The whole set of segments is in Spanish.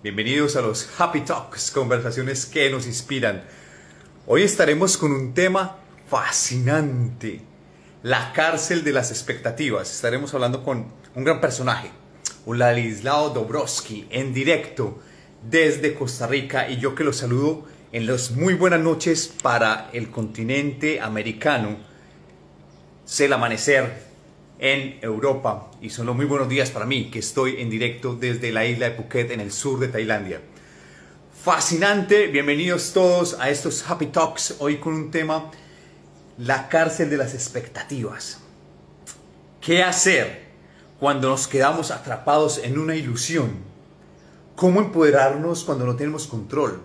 Bienvenidos a los Happy Talks, conversaciones que nos inspiran. Hoy estaremos con un tema fascinante, la cárcel de las expectativas. Estaremos hablando con un gran personaje, Ladislao Dobrovsky, en directo desde Costa Rica, y yo que los saludo en las muy buenas noches para el continente americano. Es el amanecer en Europa y son los muy buenos días para mí, que estoy en directo desde la isla de Phuket en el sur de Tailandia. Fascinante, bienvenidos todos a estos Happy Talks, hoy con un tema, la cárcel de las expectativas. ¿Qué hacer cuando nos quedamos atrapados en una ilusión? ¿Cómo empoderarnos cuando no tenemos control?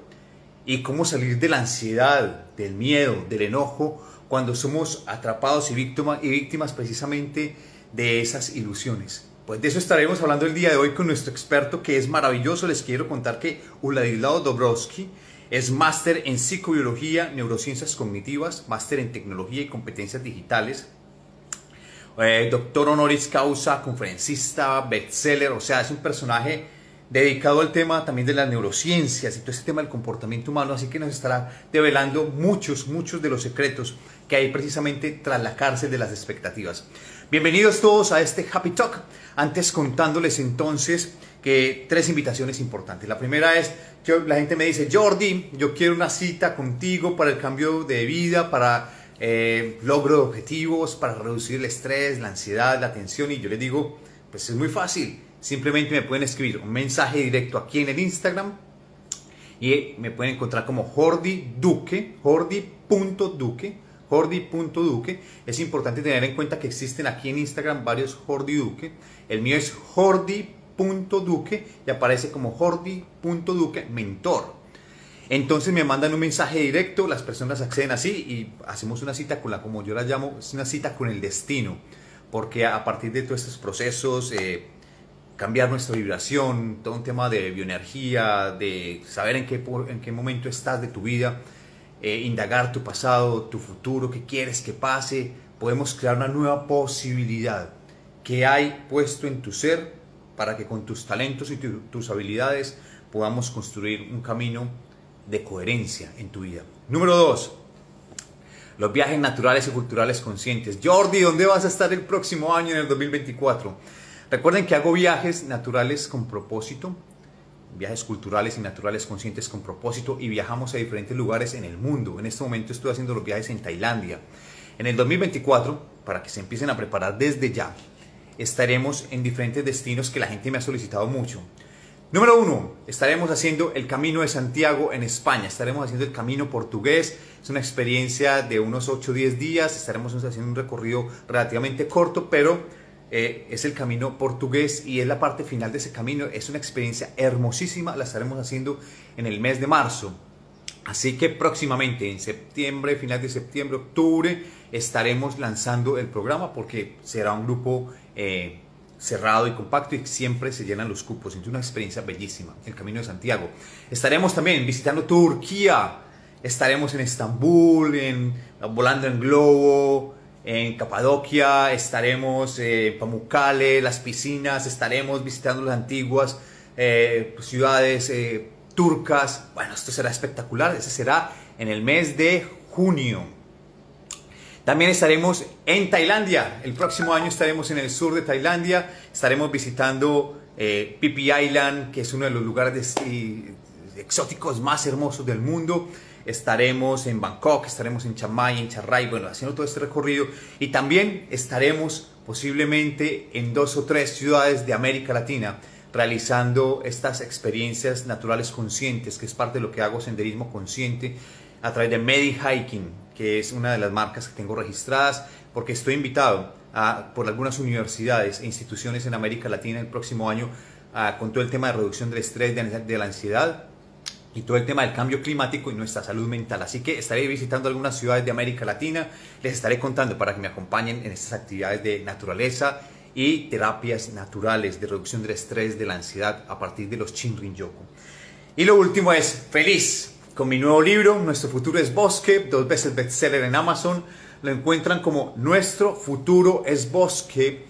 ¿Y cómo salir de la ansiedad, del miedo, del enojo, cuando somos atrapados y víctimas precisamente de esas ilusiones? Pues de eso estaremos hablando el día de hoy con nuestro experto, que es maravilloso. Les quiero contar que Ladislao Dobrovsky es máster en psicobiología, neurociencias cognitivas, máster en tecnología y competencias digitales, doctor honoris causa, conferencista, bestseller. O sea, es un personaje dedicado al tema también de las neurociencias y todo este tema del comportamiento humano, así que nos estará develando muchos de los secretos que hay precisamente tras la cárcel de las expectativas. Bienvenidos todos a este Happy Talk. Antes contándoles entonces que 3 invitaciones importantes. La primera es, la gente me dice, Jordi, yo quiero una cita contigo para el cambio de vida, para logro de objetivos, para reducir el estrés, la ansiedad, la tensión, y yo les digo, pues es muy fácil. Simplemente me pueden escribir un mensaje directo aquí en el Instagram y me pueden encontrar como Jordi Duque, jordi.duque. Es importante tener en cuenta que existen aquí en Instagram varios Jordi Duque. El mío es jordi.duque y aparece como jordi.duque mentor. Entonces me mandan un mensaje directo, las personas acceden así y hacemos una cita con la, como yo la llamo, es una cita con el destino. Porque a partir de todos estos procesos, cambiar nuestra vibración, todo un tema de bioenergía, de saber en qué momento estás de tu vida, indagar tu pasado, tu futuro, qué quieres que pase, podemos crear una nueva posibilidad que hay puesto en tu ser para que con tus talentos y tus habilidades podamos construir un camino de coherencia en tu vida. Número 2. Los viajes naturales y culturales conscientes. Jordi, ¿dónde vas a estar el próximo año en el 2024? Recuerden que hago viajes naturales con propósito, viajes culturales y naturales conscientes con propósito, y viajamos a diferentes lugares en el mundo. En este momento estoy haciendo los viajes en Tailandia. En el 2024, para que se empiecen a preparar desde ya, estaremos en diferentes destinos que la gente me ha solicitado mucho. Número 1, estaremos haciendo el Camino de Santiago en España, estaremos haciendo el Camino Portugués, es una experiencia de unos 8 o 10 días, estaremos haciendo un recorrido relativamente corto, pero es el Camino Portugués y es la parte final de ese camino. Es una experiencia hermosísima, la estaremos haciendo en el mes de marzo. Así que próximamente, en septiembre, final de septiembre, octubre, estaremos lanzando el programa, porque será un grupo cerrado y compacto y siempre se llenan los cupos. Es una experiencia bellísima, el Camino de Santiago. Estaremos también visitando Turquía, estaremos en Estambul, volando en globo, en Capadocia, estaremos en Pamukkale, las piscinas, estaremos visitando las antiguas ciudades turcas. Bueno, esto será espectacular. Ese será en el mes de junio. También estaremos en Tailandia. El próximo año estaremos en el sur de Tailandia. Estaremos visitando Phi Phi Island, que es uno de los lugares exóticos más hermosos del mundo. Estaremos en Bangkok, estaremos en Chiang Mai, en Chiang Rai, bueno, haciendo todo este recorrido. Y también estaremos posiblemente en 2 o 3 ciudades de América Latina realizando estas experiencias naturales conscientes, que es parte de lo que hago, senderismo consciente, a través de Medi Hiking, que es una de las marcas que tengo registradas, porque estoy invitado por algunas universidades e instituciones en América Latina el próximo año con todo el tema de reducción del estrés, de la ansiedad, y todo el tema del cambio climático y nuestra salud mental. Así que estaré visitando algunas ciudades de América Latina, les estaré contando para que me acompañen en estas actividades de naturaleza y terapias naturales de reducción del estrés, de la ansiedad, a partir de los Shinrin-yoku. Y lo último es feliz con mi nuevo libro, Nuestro Futuro es Bosque, 2 veces bestseller en Amazon. Lo encuentran como Nuestro Futuro es Bosque,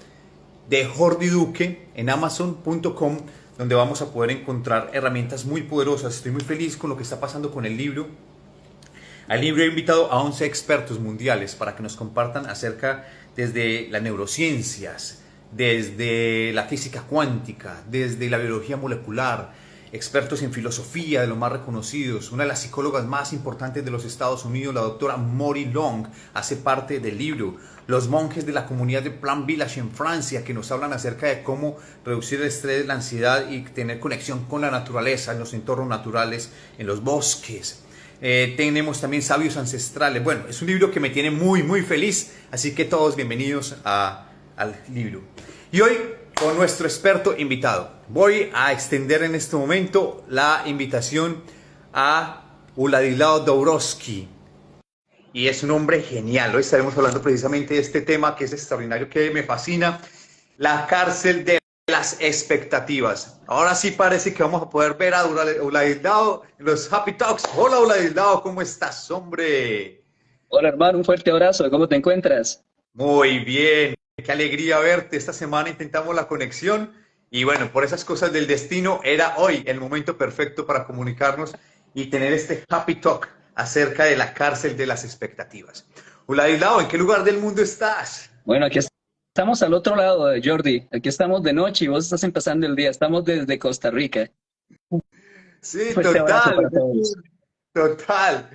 de Jordi Duque, en Amazon.com, donde vamos a poder encontrar herramientas muy poderosas. Estoy muy feliz con lo que está pasando con el libro. Al libro he invitado a 11 expertos mundiales para que nos compartan acerca desde las neurociencias, desde la física cuántica, desde la biología molecular, expertos en filosofía de los más reconocidos. Una de las psicólogas más importantes de los Estados Unidos, la doctora Mori Long, hace parte del libro. Los monjes de la comunidad de Plan Village en Francia, que nos hablan acerca de cómo reducir el estrés, la ansiedad y tener conexión con la naturaleza, en los entornos naturales, en los bosques. Tenemos también sabios ancestrales. Bueno, es un libro que me tiene muy, muy feliz, así que todos bienvenidos al libro. Y hoy, con nuestro experto invitado, voy a extender en este momento la invitación a Władysław Dąbrowski. Y es un hombre genial. Hoy estaremos hablando precisamente de este tema que es extraordinario, que me fascina, la cárcel de las expectativas. Ahora sí parece que vamos a poder ver a Władysław en los Happy Talks. Hola Władysław, ¿cómo estás, hombre? Hola hermano, un fuerte abrazo, ¿cómo te encuentras? Muy bien, qué alegría verte. Esta semana intentamos la conexión y bueno, por esas cosas del destino era hoy el momento perfecto para comunicarnos y tener este Happy Talk acerca de la cárcel de las expectativas. Władysław, ¿en qué lugar del mundo estás? Bueno, aquí estamos al otro lado, Jordi, aquí estamos de noche y vos estás empezando el día, estamos desde Costa Rica. Un Sí, fuerte abrazo para todos. total.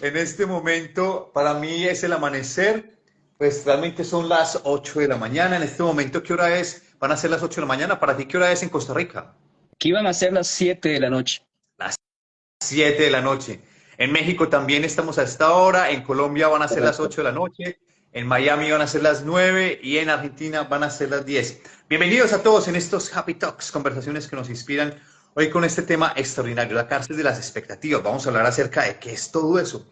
En este momento, para mí es el amanecer, pues realmente son las 8 de la mañana. En este momento, ¿qué hora es? Van a ser las 8 de la mañana. ¿Para ti qué hora es en Costa Rica? Aquí van a ser las 7 de la noche. Las 7 de la noche. En México también estamos a esta hora. En Colombia van a ser las Correcto. 8 de la noche. En Miami van a ser las 9 y en Argentina van a ser las 10. Bienvenidos a todos en estos Happy Talks, conversaciones que nos inspiran. Hoy con este tema extraordinario, la cárcel de las expectativas. Vamos a hablar acerca de qué es todo eso.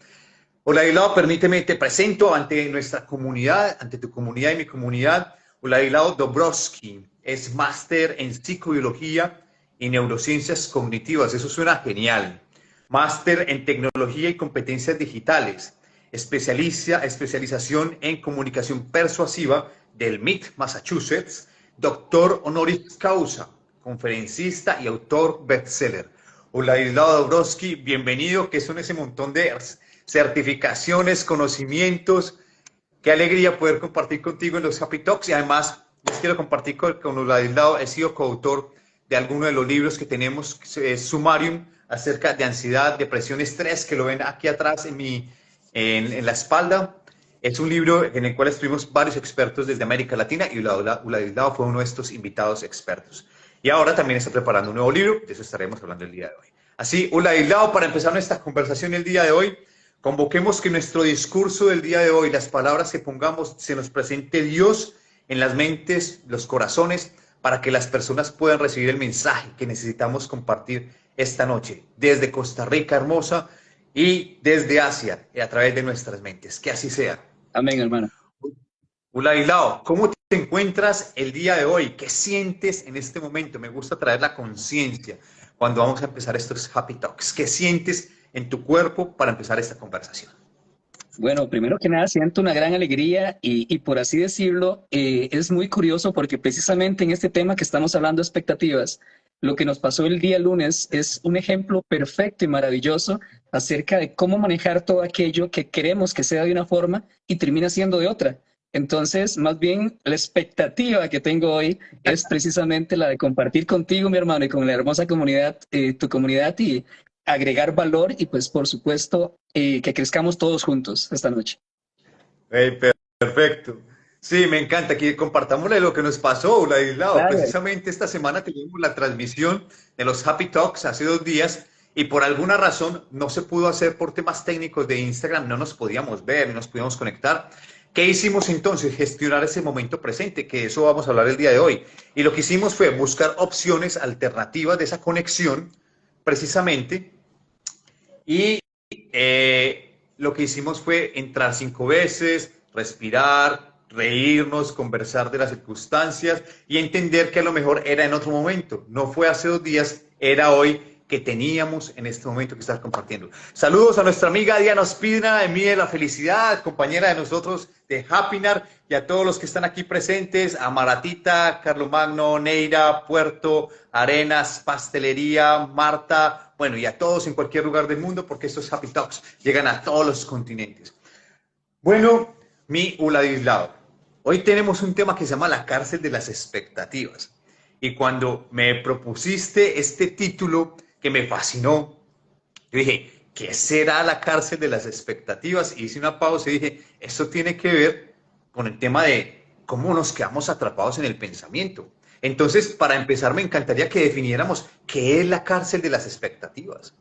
Władysław, permíteme, te presento ante nuestra comunidad, ante tu comunidad y mi comunidad. Władysław Dąbrowski es máster en psicobiología y neurociencias cognitivas. Eso suena genial. Máster en tecnología y competencias digitales. Especialización en comunicación persuasiva del MIT, Massachusetts. Doctor honoris causa, conferencista y autor bestseller. Władysław Dąbrowski, bienvenido, que son ese montón de certificaciones, conocimientos. Qué alegría poder compartir contigo en los Happy Talks y además les quiero compartir con Władysław. He sido coautor de algunos de los libros que tenemos, Sumarium, acerca de ansiedad, depresión, estrés, que lo ven aquí atrás en la espalda. Es un libro en el cual estuvimos varios expertos desde América Latina y Władysław fue uno de estos invitados expertos. Y ahora también está preparando un nuevo libro, de eso estaremos hablando el día de hoy. Así, Władysław, para empezar nuestra conversación el día de hoy, convoquemos que nuestro discurso del día de hoy, las palabras que pongamos, se nos presente Dios en las mentes, los corazones, para que las personas puedan recibir el mensaje que necesitamos compartir esta noche, desde Costa Rica hermosa y desde Asia, a través de nuestras mentes. Que así sea. Amén, hermano. Władysław, ¿cómo te encuentras el día de hoy? ¿Qué sientes en este momento? Me gusta traer la conciencia cuando vamos a empezar estos Happy Talks. ¿Qué sientes en tu cuerpo para empezar esta conversación? Bueno, primero que nada siento una gran alegría y por así decirlo, es muy curioso porque precisamente en este tema que estamos hablando de expectativas, lo que nos pasó el día lunes es un ejemplo perfecto y maravilloso acerca de cómo manejar todo aquello que queremos que sea de una forma y termina siendo de otra. Entonces, más bien, la expectativa que tengo hoy es precisamente la de compartir contigo, mi hermano, y con la hermosa comunidad, tu comunidad y agregar valor y pues por supuesto que crezcamos todos juntos esta noche. Hey, perfecto. Sí, me encanta que compartámosle lo que nos pasó, Władysław. Claro. Precisamente esta semana tuvimos la transmisión de los Happy Talks hace 2 días y por alguna razón no se pudo hacer por temas técnicos de Instagram, no nos podíamos ver, no nos podíamos conectar. ¿Qué hicimos entonces? Gestionar ese momento presente, que eso vamos a hablar el día de hoy. Y lo que hicimos fue buscar opciones alternativas de esa conexión, precisamente, y lo que hicimos fue entrar 5 veces, respirar, reírnos, conversar de las circunstancias y entender que a lo mejor era en otro momento. No fue hace 2 días, era hoy que teníamos en este momento que estar compartiendo. Saludos a nuestra amiga Diana Ospina, Emi de la Felicidad, compañera de nosotros de Happinar, y a todos los que están aquí presentes, a Maratita, Carlomagno, Neira, Puerto, Arenas, Pastelería, Marta, bueno, y a todos en cualquier lugar del mundo, porque estos Happy Talks llegan a todos los continentes. Bueno, mi Uladislao, hoy tenemos un tema que se llama la cárcel de las expectativas. Y cuando me propusiste este título que me fascinó, yo dije, ¿qué será la cárcel de las expectativas? Y hice una pausa y dije, esto tiene que ver con el tema de cómo nos quedamos atrapados en el pensamiento. Entonces, para empezar, me encantaría que definiéramos qué es la cárcel de las expectativas.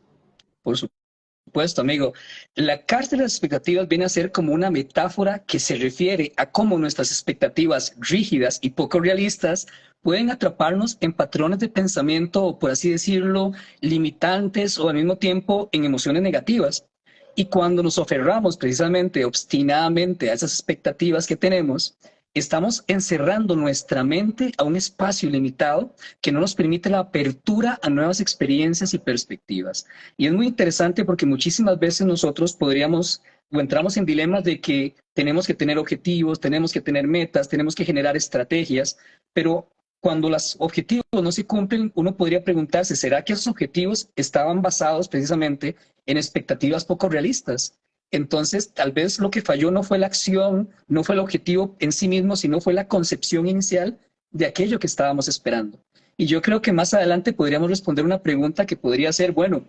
Por supuesto, amigo. La cárcel de las expectativas viene a ser como una metáfora que se refiere a cómo nuestras expectativas rígidas y poco realistas pueden atraparnos en patrones de pensamiento, o por así decirlo, limitantes o al mismo tiempo en emociones negativas. Y cuando nos aferramos precisamente, obstinadamente a esas expectativas que tenemos, estamos encerrando nuestra mente a un espacio limitado que no nos permite la apertura a nuevas experiencias y perspectivas. Y es muy interesante porque muchísimas veces nosotros podríamos o entramos en dilemas de que tenemos que tener objetivos, tenemos que tener metas, tenemos que generar estrategias, pero cuando los objetivos no se cumplen, uno podría preguntarse, ¿será que esos objetivos estaban basados precisamente en expectativas poco realistas? Entonces, tal vez lo que falló no fue la acción, no fue el objetivo en sí mismo, sino fue la concepción inicial de aquello que estábamos esperando. Y yo creo que más adelante podríamos responder una pregunta que podría ser, bueno,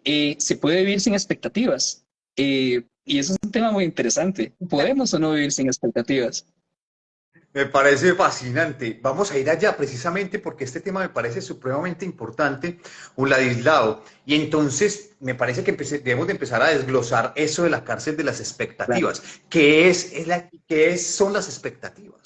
¿se puede vivir sin expectativas? Y eso es un tema muy interesante. ¿Podemos o no vivir sin expectativas? Me parece fascinante. Vamos a ir allá precisamente porque este tema me parece supremamente importante, un ladislao. Y entonces me parece que debemos de empezar a desglosar eso de la cárcel de las Claro. expectativas. Son las expectativas?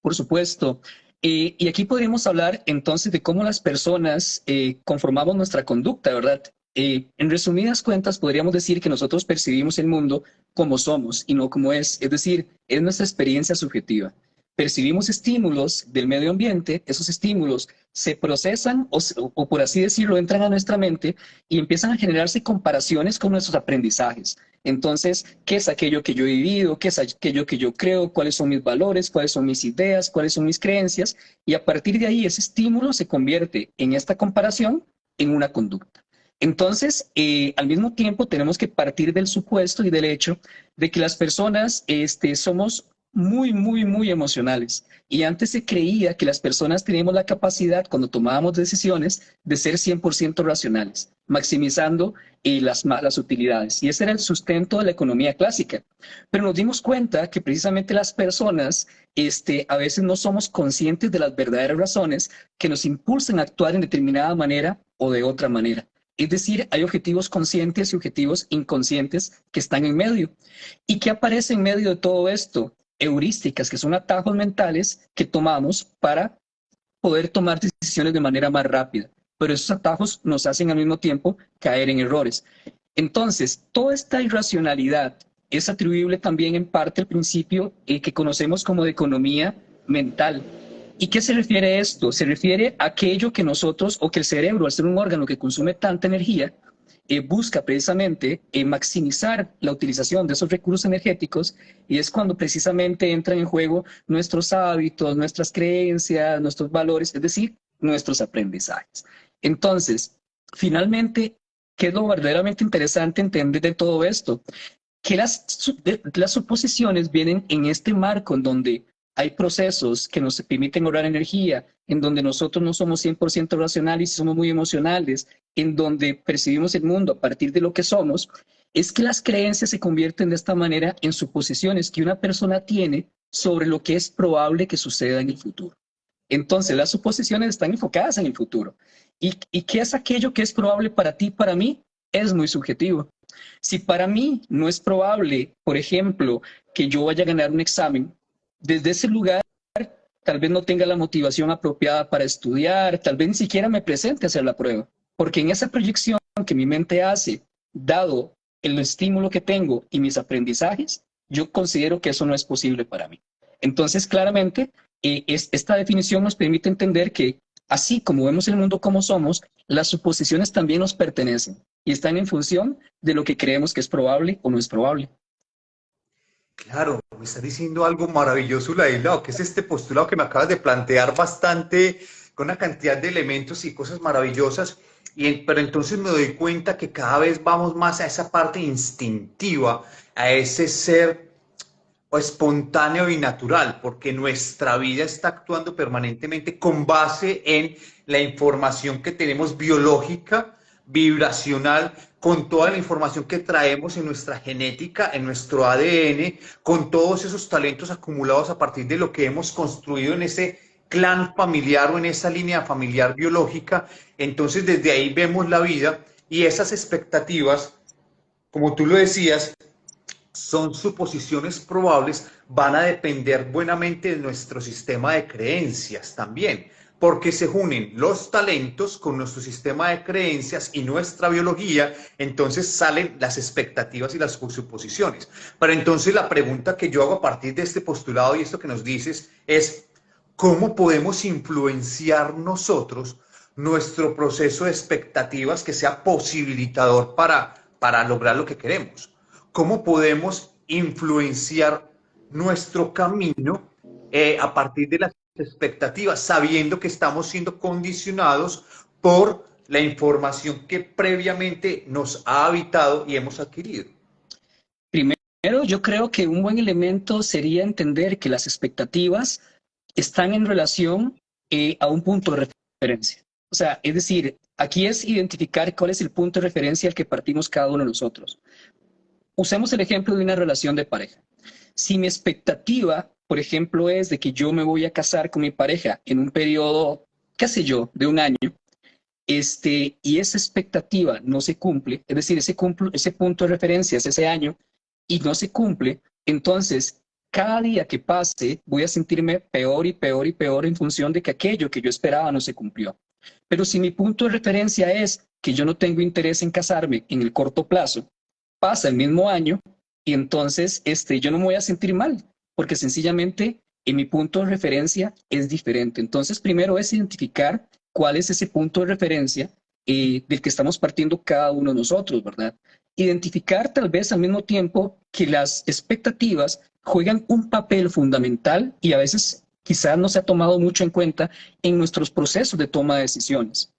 Por supuesto. Y aquí podríamos hablar entonces de cómo las personas conformamos nuestra conducta, ¿verdad? En resumidas cuentas, podríamos decir que nosotros percibimos el mundo como somos y no como es decir, es nuestra experiencia subjetiva. Percibimos estímulos del medio ambiente, esos estímulos se procesan o por así decirlo, entran a nuestra mente y empiezan a generarse comparaciones con nuestros aprendizajes. Entonces, ¿qué es aquello que yo he vivido? ¿Qué es aquello que yo creo? ¿Cuáles son mis valores? ¿Cuáles son mis ideas? ¿Cuáles son mis creencias? Y a partir de ahí, ese estímulo se convierte en esta comparación en una conducta. Entonces, al mismo tiempo, tenemos que partir del supuesto y del hecho de que las personas somos muy emocionales. Y antes se creía que las personas teníamos la capacidad, cuando tomábamos decisiones, de ser 100% racionales, maximizando las utilidades. Y ese era el sustento de la economía clásica. Pero nos dimos cuenta que precisamente las personas a veces no somos conscientes de las verdaderas razones que nos impulsan a actuar en determinada manera o de otra manera. Es decir, hay objetivos conscientes y objetivos inconscientes que están en medio. ¿Y qué aparece en medio de todo esto? Heurísticas, que son atajos mentales que tomamos para poder tomar decisiones de manera más rápida. Pero esos atajos nos hacen al mismo tiempo caer en errores. Entonces, toda esta irracionalidad es atribuible también en parte al principio que conocemos como de economía mental. ¿Y qué se refiere a esto? Se refiere a aquello que nosotros, o que el cerebro, al ser un órgano que consume tanta energía, busca precisamente maximizar la utilización de esos recursos energéticos, y es cuando precisamente entran en juego nuestros hábitos, nuestras creencias, nuestros valores, es decir, nuestros aprendizajes. Entonces, finalmente, ¿qué es lo verdaderamente interesante entender de todo esto? Que las suposiciones vienen en este marco en donde hay procesos que nos permiten ahorrar energía, en donde nosotros no somos 100% racionales y somos muy emocionales, en donde percibimos el mundo a partir de lo que somos, es que las creencias se convierten de esta manera en suposiciones que una persona tiene sobre lo que es probable que suceda en el futuro. Entonces, las suposiciones están enfocadas en el futuro. ¿Y qué es aquello que es probable para ti, para mí? Es muy subjetivo. Si para mí no es probable, por ejemplo, que yo vaya a ganar un examen, desde ese lugar tal vez no tenga la motivación apropiada para estudiar, tal vez ni siquiera me presente a hacer la prueba, porque en esa proyección que mi mente hace, dado el estímulo que tengo y mis aprendizajes, yo considero que eso no es posible para mí. Entonces, claramente, esta definición nos permite entender que así como vemos el mundo como somos, las suposiciones también nos pertenecen y están en función de lo que creemos que es probable o no es probable. Claro, me está diciendo algo maravilloso, Laila, que es este postulado que me acabas de plantear bastante, con una cantidad de elementos y cosas maravillosas, pero entonces me doy cuenta que cada vez vamos más a esa parte instintiva, a ese ser o espontáneo y natural, porque nuestra vida está actuando permanentemente con base en la información que tenemos biológica, vibracional, con toda la información que traemos en nuestra genética, en nuestro ADN, con todos esos talentos acumulados a partir de lo que hemos construido en ese clan familiar o en esa línea familiar biológica. Entonces desde ahí vemos la vida y esas expectativas, como tú lo decías, son suposiciones probables, van a depender buenamente de nuestro sistema de creencias también, porque se unen los talentos con nuestro sistema de creencias y nuestra biología, entonces salen las expectativas y las suposiciones. Pero entonces la pregunta que yo hago a partir de este postulado y esto que nos dices es, ¿cómo podemos influenciar nosotros nuestro proceso de expectativas que sea posibilitador para lograr lo que queremos? ¿Cómo podemos influenciar nuestro camino a partir de las expectativas, sabiendo que estamos siendo condicionados por la información que previamente nos ha habitado y hemos adquirido? Primero, yo creo que un buen elemento sería entender que las expectativas están en relación a un punto de referencia. O sea, es decir, aquí es identificar cuál es el punto de referencia al que partimos cada uno de nosotros. Usemos el ejemplo de una relación de pareja. Si mi expectativa, por ejemplo, es de que yo me voy a casar con mi pareja en un periodo, qué sé yo, de un año, y esa expectativa no se cumple, es decir, ese punto de referencia es ese año y no se cumple, entonces cada día que pase voy a sentirme peor y peor y peor en función de que aquello que yo esperaba no se cumplió. Pero si mi punto de referencia es que yo no tengo interés en casarme en el corto plazo, pasa el mismo año y entonces yo no me voy a sentir mal, porque sencillamente en mi punto de referencia es diferente. Entonces, primero es identificar cuál es ese punto de referencia del que estamos partiendo cada uno de nosotros, ¿verdad? Identificar tal vez al mismo tiempo que las expectativas juegan un papel fundamental y a veces quizás no se ha tomado mucho en cuenta en nuestros procesos de toma de decisiones.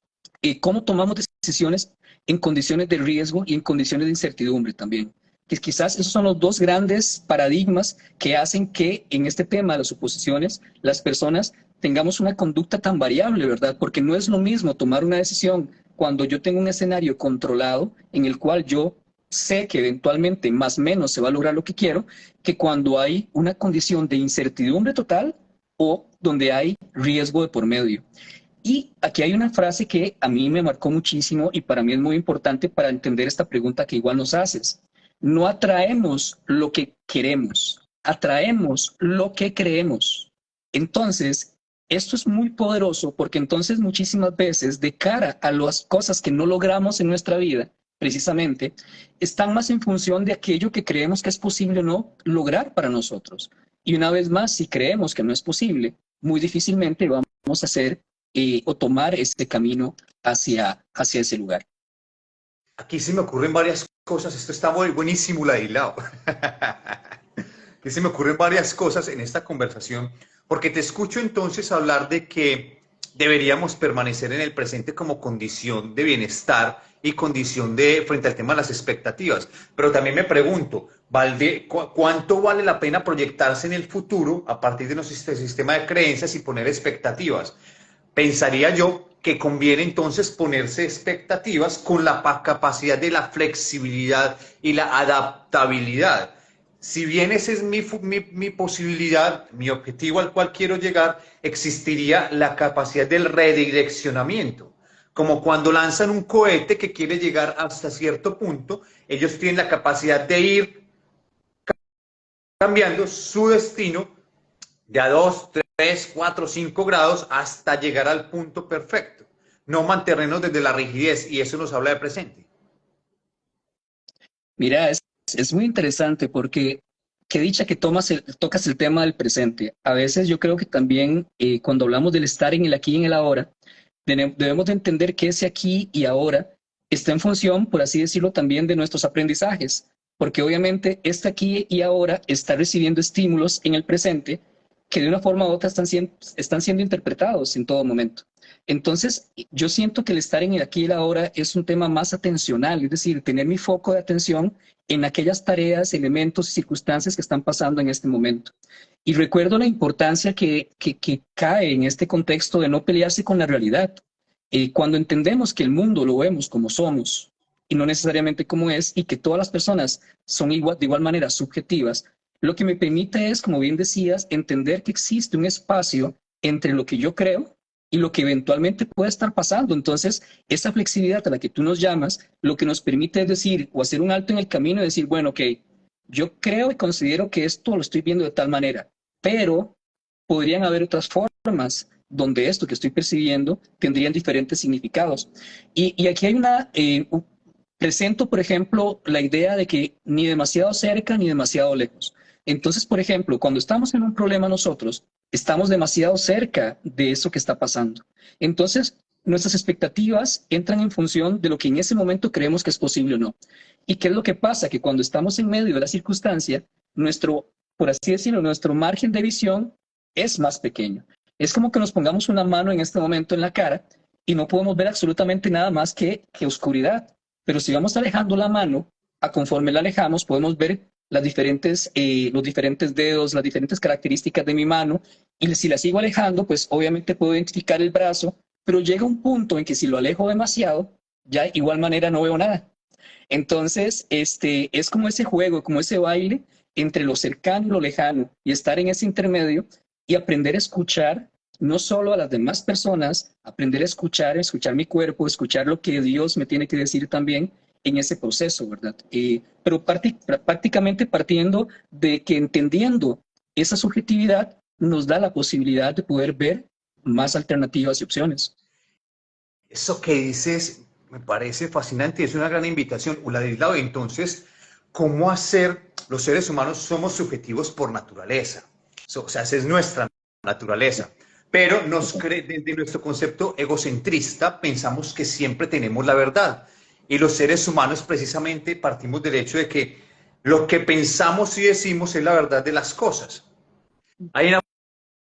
¿Cómo tomamos decisiones en condiciones de riesgo y en condiciones de incertidumbre también? Que quizás esos son los dos grandes paradigmas que hacen que en este tema de las suposiciones las personas tengamos una conducta tan variable, ¿verdad? Porque no es lo mismo tomar una decisión cuando yo tengo un escenario controlado en el cual yo sé que eventualmente más o menos se va a lograr lo que quiero, que cuando hay una condición de incertidumbre total o donde hay riesgo de por medio. Y aquí hay una frase que a mí me marcó muchísimo y para mí es muy importante para entender esta pregunta que igual nos haces. No atraemos lo que queremos, atraemos lo que creemos. Entonces, esto es muy poderoso porque entonces muchísimas veces de cara a las cosas que no logramos en nuestra vida, precisamente, están más en función de aquello que creemos que es posible o no lograr para nosotros. Y una vez más, si creemos que no es posible, muy difícilmente vamos a hacer o tomar este camino hacia ese lugar. Aquí se me ocurren varias cosas, esto está muy buenísimo, Ladilao. Aquí se me ocurren varias cosas en esta conversación, porque te escucho entonces hablar de que deberíamos permanecer en el presente como condición de bienestar y condición de frente al tema de las expectativas. Pero también me pregunto, ¿cuánto vale la pena proyectarse en el futuro a partir de nuestro sistema de creencias y poner expectativas? Pensaría yo que conviene entonces ponerse expectativas con la capacidad de la flexibilidad y la adaptabilidad. Si bien esa es mi posibilidad, mi objetivo al cual quiero llegar, existiría la capacidad del redireccionamiento. Como cuando lanzan un cohete que quiere llegar hasta cierto punto, ellos tienen la capacidad de ir cambiando su destino de a 2, 3, 4, 5 grados hasta llegar al punto perfecto. No mantenernos desde la rigidez y eso nos habla de presente. Mira, es muy interesante porque qué dicha que tocas el tema del presente. A veces yo creo que también cuando hablamos del estar en el aquí y en el ahora, Debemos de entender que ese aquí y ahora está en función, por así decirlo, también de nuestros aprendizajes, porque obviamente este aquí y ahora está recibiendo estímulos en el presente que de una forma u otra están siendo interpretados en todo momento. Entonces, yo siento que el estar en el aquí y el ahora es un tema más atencional, es decir, tener mi foco de atención en aquellas tareas, elementos y circunstancias que están pasando en este momento. Y recuerdo la importancia que cae en este contexto de no pelearse con la realidad. Cuando entendemos que el mundo lo vemos como somos y no necesariamente como es, y que todas las personas son igual, de igual manera subjetivas, lo que me permite es, como bien decías, entender que existe un espacio entre lo que yo creo y lo que eventualmente puede estar pasando. Entonces, esa flexibilidad a la que tú nos llamas, lo que nos permite es decir, o hacer un alto en el camino y decir, bueno, ok, yo creo y considero que esto lo estoy viendo de tal manera, pero podrían haber otras formas donde esto que estoy percibiendo tendrían diferentes significados. Y aquí hay presento, por ejemplo, la idea de que ni demasiado cerca ni demasiado lejos. Entonces, por ejemplo, cuando estamos en un problema nosotros, estamos demasiado cerca de eso que está pasando. Entonces, nuestras expectativas entran en función de lo que en ese momento creemos que es posible o no. ¿Y qué es lo que pasa? Que cuando estamos en medio de la circunstancia, por así decirlo, nuestro margen de visión es más pequeño. Es como que nos pongamos una mano en este momento en la cara y no podemos ver absolutamente nada más que oscuridad. Pero si vamos alejando la mano, a conforme la alejamos, podemos ver los diferentes dedos, las diferentes características de mi mano. Y si la sigo alejando, pues obviamente puedo identificar el brazo, pero llega un punto en que si lo alejo demasiado, ya de igual manera no veo nada. Entonces, es como ese juego, como ese baile entre lo cercano y lo lejano, y estar en ese intermedio y aprender a escuchar no solo a las demás personas, aprender a escuchar mi cuerpo, escuchar lo que Dios me tiene que decir también en ese proceso, ¿verdad? Pero prácticamente partiendo de que entendiendo esa subjetividad nos da la posibilidad de poder ver más alternativas y opciones. Eso que dices me parece fascinante y es una gran invitación. Ladislao, entonces, ¿cómo hacer? Los seres humanos somos subjetivos por naturaleza. O sea, esa es nuestra naturaleza. Pero desde nuestro concepto egocentrista pensamos que siempre tenemos la verdad. Y los seres humanos precisamente partimos del hecho de que lo que pensamos y decimos es la verdad de las cosas. Hay una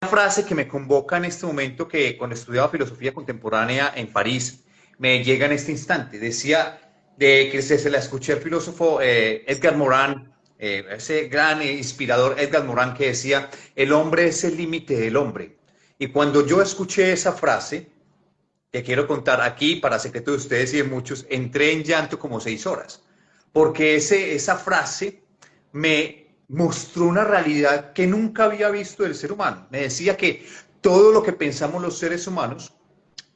frase que me convoca en este momento que cuando estudiaba filosofía contemporánea en París me llega en este instante. Decía de que se la escuché al filósofo Edgar Morin, ese gran inspirador Edgar Morin que decía, el hombre es el límite del hombre. Y cuando yo escuché esa frase, que quiero contar aquí para secreto de ustedes y de muchos, entré en llanto como 6 horas, porque esa frase me mostró una realidad que nunca había visto del ser humano. Me decía que todo lo que pensamos los seres humanos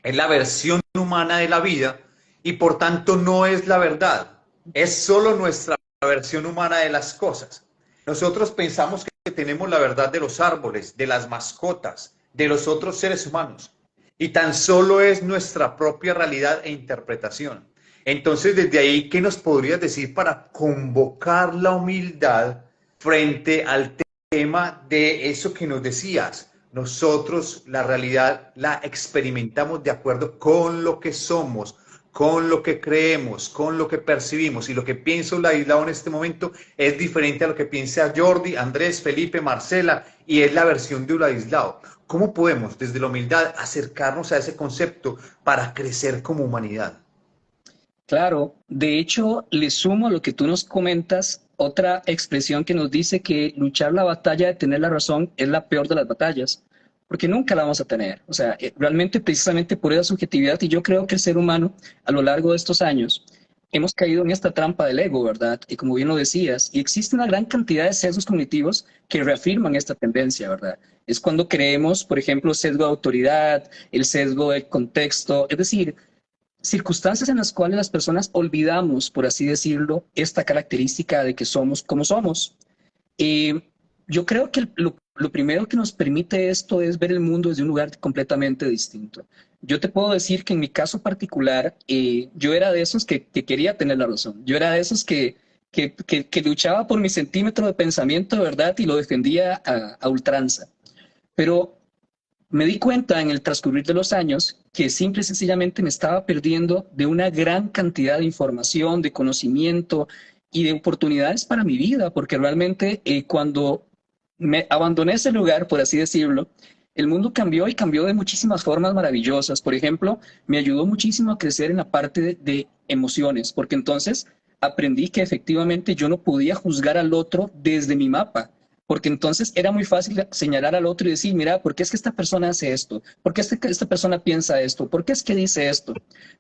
es la versión humana de la vida y por tanto no es la verdad, es solo nuestra versión humana de las cosas. Nosotros pensamos que tenemos la verdad de los árboles, de las mascotas, de los otros seres humanos y tan solo es nuestra propia realidad e interpretación. Entonces, desde ahí, ¿qué nos podrías decir para convocar la humildad frente al tema de eso que nos decías? Nosotros la realidad la experimentamos de acuerdo con lo que somos, con lo que creemos, con lo que percibimos. Y lo que pienso Ladislao en este momento es diferente a lo que piensa Jordi, Andrés, Felipe, Marcela, y es la versión de Ladislao. ¿Cómo podemos, desde la humildad, acercarnos a ese concepto para crecer como humanidad? Claro, de hecho, le sumo a lo que tú nos comentas otra expresión que nos dice que luchar la batalla de tener la razón es la peor de las batallas, porque nunca la vamos a tener. O sea, realmente precisamente por esa subjetividad, y yo creo que el ser humano a lo largo de estos años hemos caído en esta trampa del ego, ¿verdad? Y como bien lo decías, y existe una gran cantidad de sesgos cognitivos que reafirman esta tendencia, ¿verdad? Es cuando creemos, por ejemplo, sesgo de autoridad, el sesgo del contexto, es decir, circunstancias en las cuales las personas olvidamos, por así decirlo, esta característica de que somos como somos. Eh, yo creo que lo primero que nos permite esto es ver el mundo desde un lugar completamente distinto. Yo te puedo decir que en mi caso particular, yo era de esos que quería tener la razón. Yo era de esos que luchaba por mi centímetro de pensamiento, ¿verdad? Y lo defendía a ultranza. Pero Me di cuenta en el transcurrir de los años que simple y sencillamente me estaba perdiendo de una gran cantidad de información, de conocimiento y de oportunidades para mi vida, porque realmente cuando me abandoné ese lugar, por así decirlo, el mundo cambió y cambió de muchísimas formas maravillosas. Por ejemplo, me ayudó muchísimo a crecer en la parte de emociones, porque entonces aprendí que efectivamente yo no podía juzgar al otro desde mi mapa, porque entonces era muy fácil señalar al otro y decir, mira, ¿por qué es que esta persona hace esto? ¿Por qué es que esta persona piensa esto? ¿Por qué es que dice esto?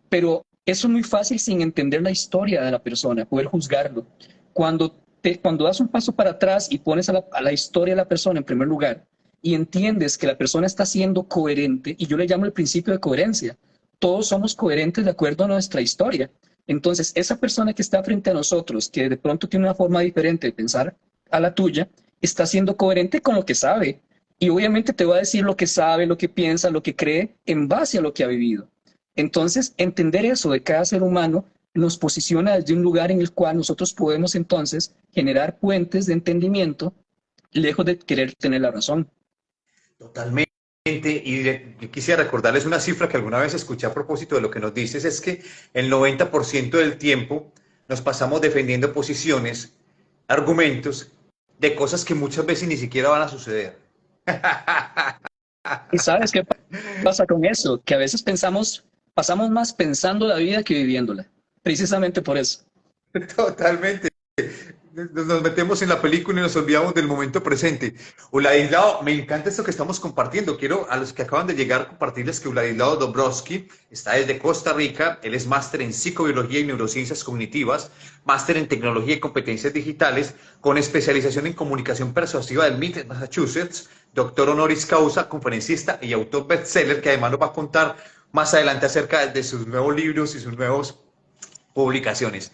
Pero eso es muy fácil sin entender la historia de la persona, poder juzgarlo. Cuando das un paso para atrás y pones a la historia de la persona en primer lugar y entiendes que la persona está siendo coherente, y yo le llamo el principio de coherencia, todos somos coherentes de acuerdo a nuestra historia. Entonces, esa persona que está frente a nosotros, que de pronto tiene una forma diferente de pensar a la tuya, está siendo coherente con lo que sabe. Y obviamente te va a decir lo que sabe, lo que piensa, lo que cree en base a lo que ha vivido. Entonces, entender eso de cada ser humano nos posiciona desde un lugar en el cual nosotros podemos entonces generar puentes de entendimiento lejos de querer tener la razón. Totalmente. Y quisiera recordarles una cifra que alguna vez escuché a propósito de lo que nos dices, es que el 90% del tiempo nos pasamos defendiendo posiciones, argumentos de cosas que muchas veces ni siquiera van a suceder. ¿Y sabes qué pasa con eso? Que a veces pasamos más pensando la vida que viviéndola. Precisamente por eso. Totalmente. Nos metemos en la película y nos olvidamos del momento presente. Vladislao, me encanta esto que estamos compartiendo. Quiero a los que acaban de llegar compartirles que Vladislao Dobrovsky está desde Costa Rica. Él es máster en psicobiología y neurociencias cognitivas, máster en tecnología y competencias digitales, con especialización en comunicación persuasiva del MIT, Massachusetts, doctor honoris causa, conferencista y autor bestseller, que además nos va a contar más adelante acerca de sus nuevos libros y sus nuevas publicaciones.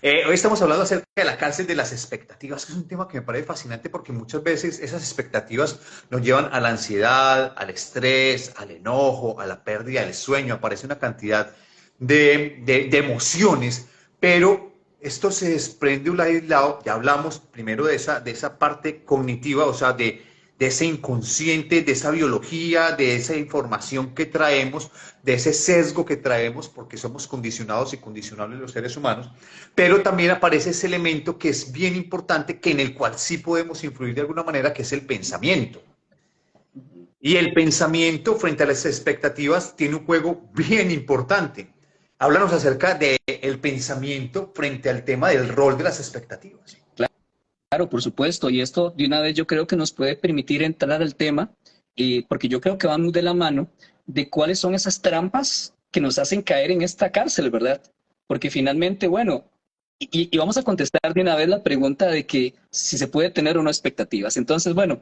Hoy estamos hablando acerca de la cárcel de las expectativas, que es un tema que me parece fascinante porque muchas veces esas expectativas nos llevan a la ansiedad, al estrés, al enojo, a la pérdida del sueño. Aparece una cantidad de emociones, pero esto se desprende de un lado. Ya hablamos primero de esa parte cognitiva, o sea, de ese inconsciente, de esa biología, de esa información que traemos, de ese sesgo que traemos, porque somos condicionados y condicionables los seres humanos, pero también aparece ese elemento que es bien importante, que en el cual sí podemos influir de alguna manera, que es el pensamiento. Y el pensamiento frente a las expectativas tiene un juego bien importante. Háblanos acerca del pensamiento frente al tema del rol de las expectativas. Claro, por supuesto. Y esto de una vez yo creo que nos puede permitir entrar al tema, porque yo creo que va muy de la mano de cuáles son esas trampas que nos hacen caer en esta cárcel, ¿verdad? Porque finalmente, bueno, y vamos a contestar de una vez la pregunta de que si se puede tener o no expectativas. Entonces, bueno,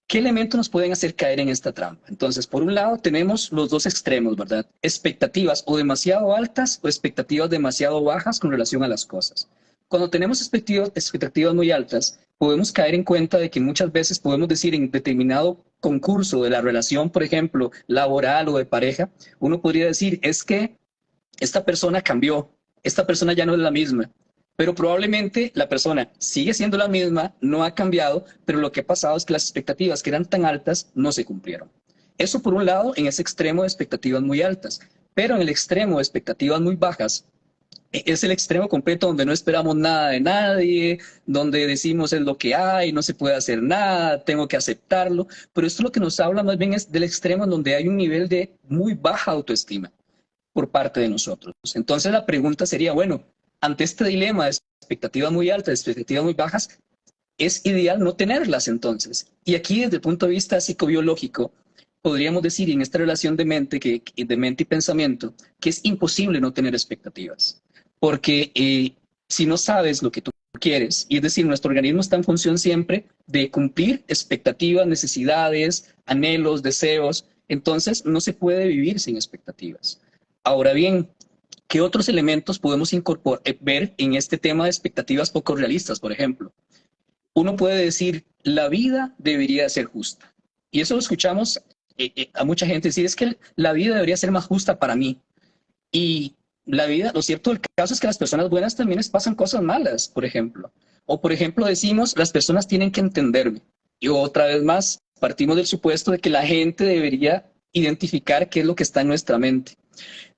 ¿qué elementos nos pueden hacer caer en esta trampa? Entonces, por un lado tenemos los dos extremos, ¿verdad? Expectativas o demasiado altas o expectativas demasiado bajas con relación a las cosas. Cuando tenemos expectativas muy altas, podemos caer en cuenta de que muchas veces podemos decir en determinado concurso de la relación, por ejemplo, laboral o de pareja, uno podría decir, es que esta persona cambió, esta persona ya no es la misma, pero probablemente la persona sigue siendo la misma, no ha cambiado, pero lo que ha pasado es que las expectativas que eran tan altas no se cumplieron. Eso por un lado en ese extremo de expectativas muy altas, pero en el extremo de expectativas muy bajas, es el extremo completo donde no esperamos nada de nadie, donde decimos es lo que hay, no se puede hacer nada, tengo que aceptarlo, pero esto lo que nos habla más bien es del extremo en donde hay un nivel de muy baja autoestima por parte de nosotros. Entonces la pregunta sería, bueno, ante este dilema de expectativas muy altas, de expectativas muy bajas, es ideal no tenerlas entonces. Y aquí desde el punto de vista psicobiológico, podríamos decir en esta relación de mente y pensamiento que es imposible no tener expectativas. Porque si no sabes lo que tú quieres, y es decir, nuestro organismo está en función siempre de cumplir expectativas, necesidades, anhelos, deseos, entonces no se puede vivir sin expectativas. Ahora bien, ¿qué otros elementos podemos ver en este tema de expectativas poco realistas, por ejemplo? Uno puede decir, la vida debería ser justa. Y eso lo escuchamos a mucha gente decir, es que la vida debería ser más justa para mí. Y la vida, lo cierto del caso es que las personas buenas también les pasan cosas malas, por ejemplo. O por ejemplo decimos, las personas tienen que entenderme. Y otra vez más, partimos del supuesto de que la gente debería identificar qué es lo que está en nuestra mente.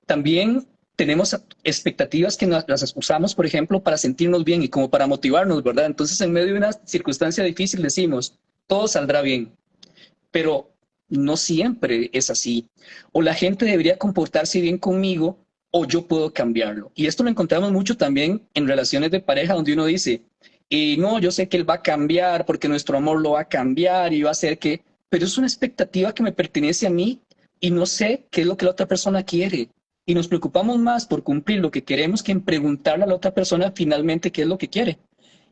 También tenemos expectativas que las usamos, por ejemplo, para sentirnos bien y como para motivarnos, ¿verdad? Entonces, en medio de una circunstancia difícil decimos, todo saldrá bien, pero no siempre es así. O la gente debería comportarse bien conmigo o yo puedo cambiarlo. Y esto lo encontramos mucho también en relaciones de pareja donde uno dice, no, yo sé que él va a cambiar porque nuestro amor lo va a cambiar y va a hacer que, pero es una expectativa que me pertenece a mí y no sé qué es lo que la otra persona quiere. Y nos preocupamos más por cumplir lo que queremos que en preguntarle a la otra persona finalmente qué es lo que quiere.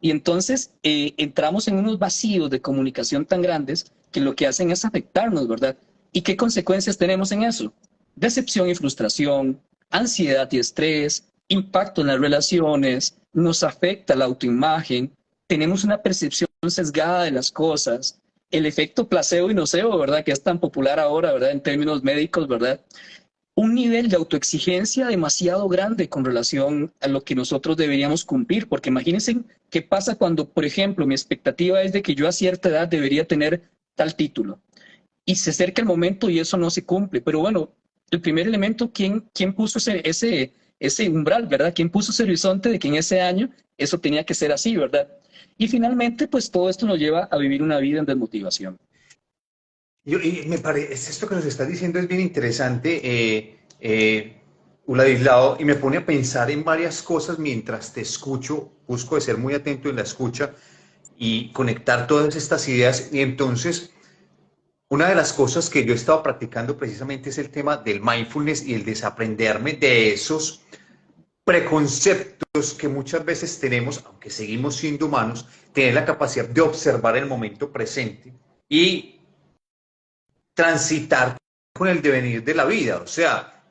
Y entonces entramos en unos vacíos de comunicación tan grandes que lo que hacen es afectarnos, ¿verdad? ¿Y qué consecuencias tenemos en eso? Decepción y frustración, ansiedad y estrés, impacto en las relaciones, nos afecta la autoimagen, tenemos una percepción sesgada de las cosas, el efecto placebo y nocebo, ¿verdad? Que es tan popular ahora, ¿verdad? En términos médicos, ¿verdad? Un nivel de autoexigencia demasiado grande con relación a lo que nosotros deberíamos cumplir, porque imagínense qué pasa cuando, por ejemplo, mi expectativa es de que yo a cierta edad debería tener tal título y se acerca el momento y eso no se cumple. Pero bueno, el primer elemento, ¿quién puso ese umbral, ¿verdad? ¿Quién puso ese horizonte de que en ese año eso tenía que ser así, ¿verdad? Y finalmente, pues todo esto nos lleva a vivir una vida en desmotivación. Y me parece, esto que nos estás diciendo es bien interesante, Uladislao, y me pone a pensar en varias cosas mientras te escucho. Busco de ser muy atento en la escucha y conectar todas estas ideas. Y entonces, una de las cosas que yo he estado practicando precisamente es el tema del mindfulness y el desaprenderme de esos preconceptos que muchas veces tenemos, aunque seguimos siendo humanos, tener la capacidad de observar el momento presente y transitar con el devenir de la vida. O sea,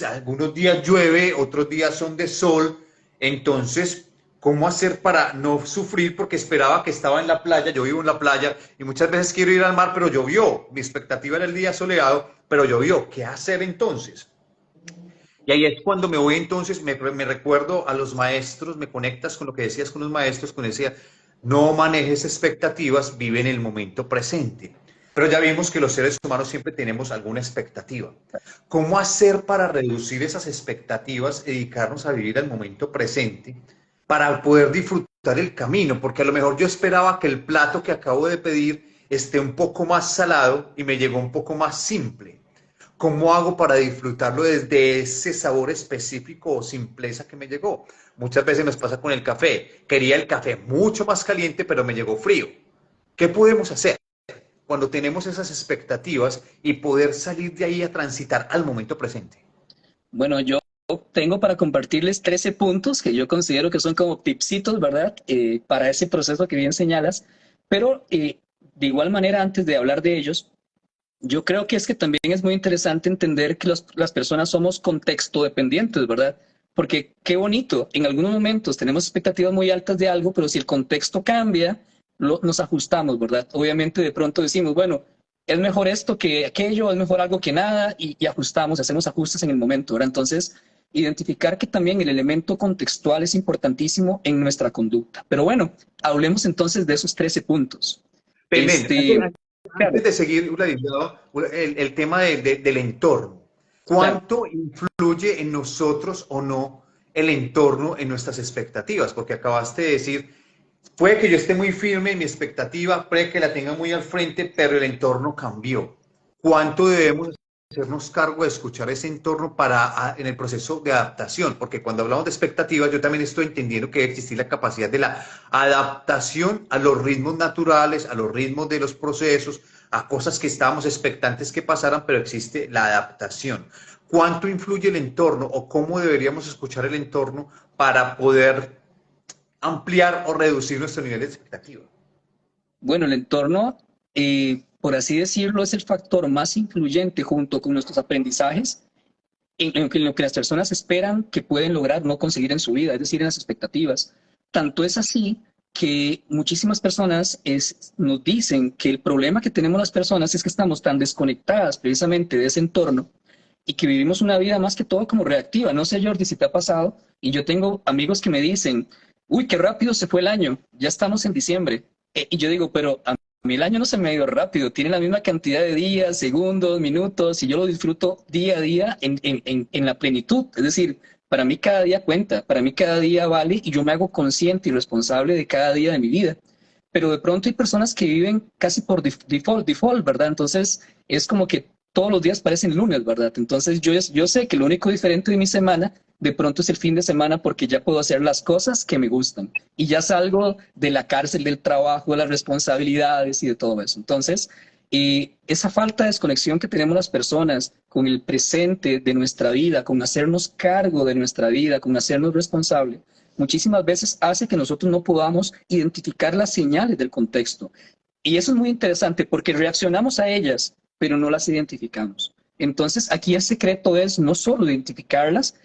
algunos días llueve, otros días son de sol. Entonces, ¿cómo hacer para no sufrir? Porque esperaba que estaba en la playa, yo vivo en la playa y muchas veces quiero ir al mar, pero llovió. Mi expectativa era el día soleado, pero llovió. ¿Qué hacer entonces? Y ahí es cuando me voy entonces, me recuerdo a los maestros, me conectas con lo que decías con los maestros, con ese, no manejes expectativas, vive en el momento presente. Pero ya vimos que los seres humanos siempre tenemos alguna expectativa. ¿Cómo hacer para reducir esas expectativas y dedicarnos a vivir el momento presente para poder disfrutar el camino? Porque a lo mejor yo esperaba que el plato que acabo de pedir esté un poco más salado y me llegó un poco más simple. ¿Cómo hago para disfrutarlo desde ese sabor específico o simpleza que me llegó? Muchas veces nos pasa con el café. Quería el café mucho más caliente, pero me llegó frío. ¿Qué podemos hacer cuando tenemos esas expectativas y poder salir de ahí a transitar al momento presente? Bueno, yo tengo para compartirles 13 puntos que yo considero que son como tipsitos, ¿verdad? Para ese proceso que bien señalas. Pero de igual manera, antes de hablar de ellos, yo creo que es que también es muy interesante entender que las personas somos contexto dependientes, ¿verdad? Porque qué bonito, en algunos momentos tenemos expectativas muy altas de algo, pero si el contexto cambia, nos ajustamos, ¿verdad? Obviamente de pronto decimos, bueno, es mejor esto que aquello, es mejor algo que nada, y ajustamos, hacemos ajustes en el momento, ¿verdad? Entonces, identificar que también el elemento contextual es importantísimo en nuestra conducta. Pero bueno, hablemos entonces de esos 13 puntos. Antes Claro, de seguir, Vladimir, el tema del entorno. claro. ¿Cuánto influye en nosotros o no el entorno en nuestras expectativas? Porque acabaste de decir, puede que yo esté muy firme en mi expectativa, puede que la tenga muy al frente, pero el entorno cambió. ¿Cuánto debemos hacernos cargo de escuchar ese entorno en el proceso de adaptación? Porque cuando hablamos de expectativas, yo también estoy entendiendo que debe existir la capacidad de la adaptación a los ritmos naturales, a los ritmos de los procesos, a cosas que estábamos expectantes que pasaran, pero existe la adaptación. ¿Cuánto influye el entorno o cómo deberíamos escuchar el entorno para poder ampliar o reducir nuestro nivel de expectativa? Bueno, el entorno, por así decirlo, es el factor más influyente junto con nuestros aprendizajes en lo que las personas esperan que pueden lograr no conseguir en su vida, es decir, en las expectativas. Tanto es así que muchísimas personas nos dicen que el problema que tenemos las personas es que estamos tan desconectadas precisamente de ese entorno y que vivimos una vida más que todo como reactiva. No sé, Jordi, si te ha pasado, y yo tengo amigos que me dicen, uy, qué rápido se fue el año, ya estamos en diciembre. Y yo digo, pero mí el año no se me ha ido rápido, tiene la misma cantidad de días, segundos, minutos, y yo lo disfruto día a día en la plenitud. Es decir, para mí cada día cuenta, para mí cada día vale y yo me hago consciente y responsable de cada día de mi vida. Pero de pronto hay personas que viven casi por default, ¿verdad? Entonces es como que todos los días parecen lunes, ¿verdad? Entonces yo sé que lo único diferente de mi semana de pronto es el fin de semana porque ya puedo hacer las cosas que me gustan y ya salgo de la cárcel del trabajo, de las responsabilidades y de todo eso. Entonces, esa falta de desconexión que tenemos las personas con el presente de nuestra vida, con hacernos cargo de nuestra vida, con hacernos responsables, muchísimas veces hace que nosotros no podamos identificar las señales del contexto. Y eso es muy interesante porque reaccionamos a ellas, pero no las identificamos. Entonces, aquí el secreto es no solo identificarlas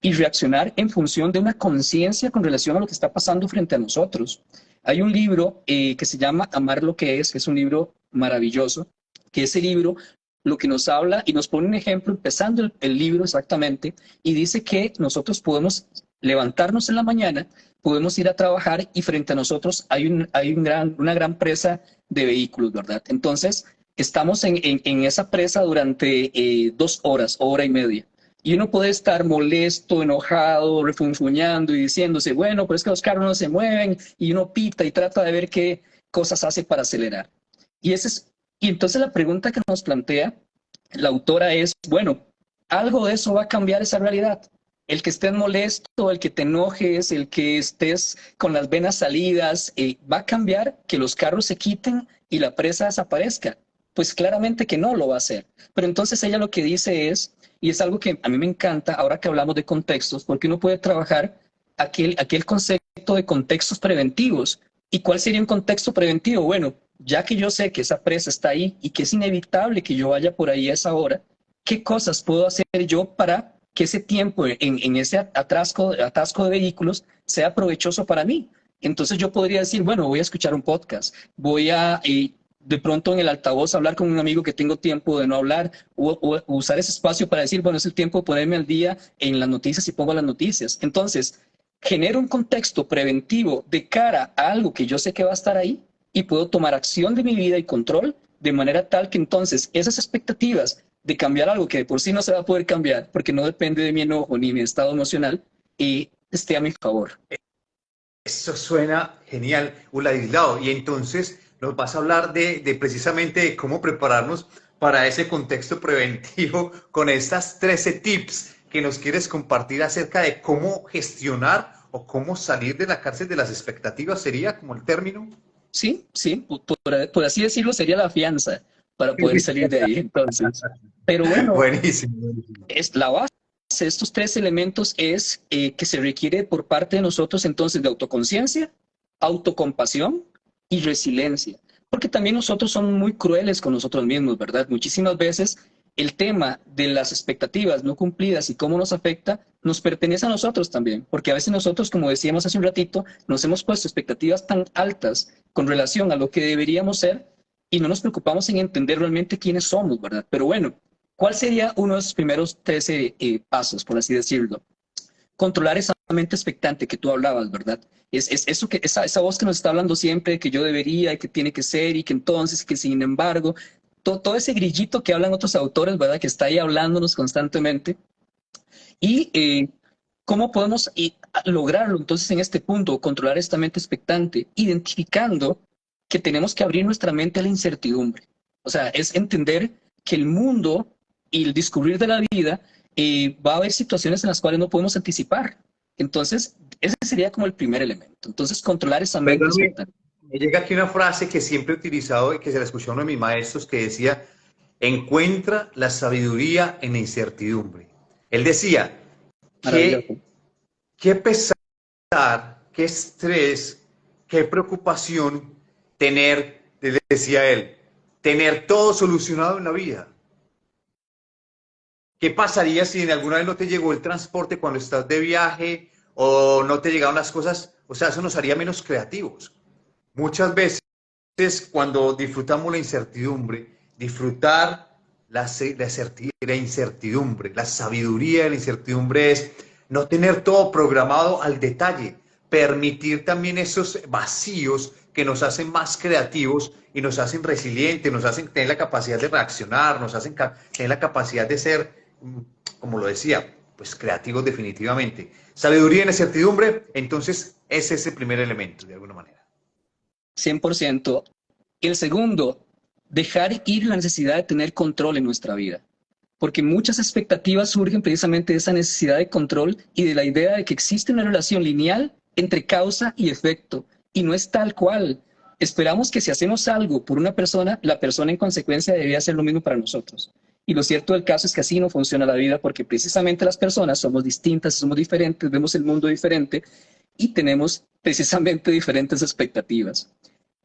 y reaccionar en función de una conciencia con relación a lo que está pasando frente a nosotros. Hay un libro que se llama Amar lo que es un libro maravilloso, que ese libro lo que nos habla y nos pone un ejemplo, empezando el libro exactamente, y dice que nosotros podemos levantarnos en la mañana, podemos ir a trabajar y frente a nosotros hay una gran presa de vehículos, ¿verdad? Entonces, estamos en esa presa durante 2 horas, hora y media. Y uno puede estar molesto, enojado, refunfuñando y diciéndose, bueno, pero es que los carros no se mueven, y uno pita y trata de ver qué cosas hace para acelerar. Y entonces la pregunta que nos plantea la autora es, bueno, algo de eso va a cambiar esa realidad. El que estés molesto, el que te enojes, el que estés con las venas salidas, ¿va a cambiar que los carros se quiten y la presa desaparezca? Pues claramente que no lo va a hacer. Pero entonces ella lo que dice es, y es algo que a mí me encanta ahora que hablamos de contextos, porque uno puede trabajar aquel concepto de contextos preventivos. ¿Y cuál sería un contexto preventivo? Bueno, ya que yo sé que esa presa está ahí y que es inevitable que yo vaya por ahí a esa hora, ¿qué cosas puedo hacer yo para que ese tiempo en ese atasco de vehículos sea provechoso para mí? Entonces yo podría decir, bueno, voy a escuchar un podcast, voy a de pronto en el altavoz hablar con un amigo que tengo tiempo de no hablar, o usar ese espacio para decir, bueno, es el tiempo de ponerme al día en las noticias y pongo las noticias. Entonces, genero un contexto preventivo de cara a algo que yo sé que va a estar ahí y puedo tomar acción de mi vida y control de manera tal que entonces esas expectativas de cambiar algo que de por sí no se va a poder cambiar porque no depende de mi enojo ni mi estado emocional y esté a mi favor. Eso suena genial, Uladislao. Y entonces nos vas a hablar de precisamente de cómo prepararnos para ese contexto preventivo con estas 13 tips que nos quieres compartir acerca de cómo gestionar o cómo salir de la cárcel de las expectativas, sería como el término. Sí, sí, por así decirlo sería la fianza para poder salir de ahí entonces. Pero bueno, Buenísimo, buenísimo. es la base de estos 3 elementos es que se requiere por parte de nosotros entonces de autoconciencia, autocompasión y resiliencia. Porque también nosotros somos muy crueles con nosotros mismos, ¿verdad? Muchísimas veces el tema de las expectativas no cumplidas y cómo nos afecta nos pertenece a nosotros también. Porque a veces nosotros, como decíamos hace un ratito, nos hemos puesto expectativas tan altas con relación a lo que deberíamos ser y no nos preocupamos en entender realmente quiénes somos, ¿verdad? Pero bueno, ¿cuál sería uno de esos primeros 13 pasos, por así decirlo? Controlar esa mente expectante que tú hablabas, ¿verdad? Es eso que, esa voz que nos está hablando siempre de que yo debería, y que tiene que ser, y que entonces, que sin embargo, todo ese grillito que hablan otros autores, ¿verdad? Que está ahí hablándonos constantemente. Y cómo podemos lograrlo entonces en este punto, controlar esta mente expectante, identificando que tenemos que abrir nuestra mente a la incertidumbre. O sea, es entender que el mundo y el discurrir de la vida va a haber situaciones en las cuales no podemos anticipar. Entonces, ese sería como el primer elemento. Entonces, controlar esa mente Perdóname, expectante. me llega aquí una frase que siempre he utilizado y que se la escuchó a uno de mis maestros que decía, encuentra la sabiduría en la incertidumbre. Él decía, Maravilloso. qué pesar, qué estrés, qué preocupación tener, decía él, tener todo solucionado en la vida. ¿Qué pasaría si en alguna vez no te llegó el transporte cuando estás de viaje o no te llegaron las cosas? O sea, eso nos haría menos creativos. Muchas veces cuando disfrutamos la incertidumbre, disfrutar la incertidumbre, la sabiduría de la incertidumbre es no tener todo programado al detalle, permitir también esos vacíos que nos hacen más creativos y nos hacen resilientes, nos hacen tener la capacidad de reaccionar, nos hacen tener la capacidad de ser, como lo decía, pues creativos definitivamente. Sabiduría en la incertidumbre, entonces ese es el primer elemento, de alguna manera. 100%. El segundo, dejar ir la necesidad de tener control en nuestra vida. Porque muchas expectativas surgen precisamente de esa necesidad de control y de la idea de que existe una relación lineal entre causa y efecto. Y no es tal cual. Esperamos que si hacemos algo por una persona, la persona en consecuencia debería hacer lo mismo para nosotros. Y lo cierto del caso es que así no funciona la vida porque precisamente las personas somos distintas, somos diferentes, vemos el mundo diferente y tenemos precisamente diferentes expectativas.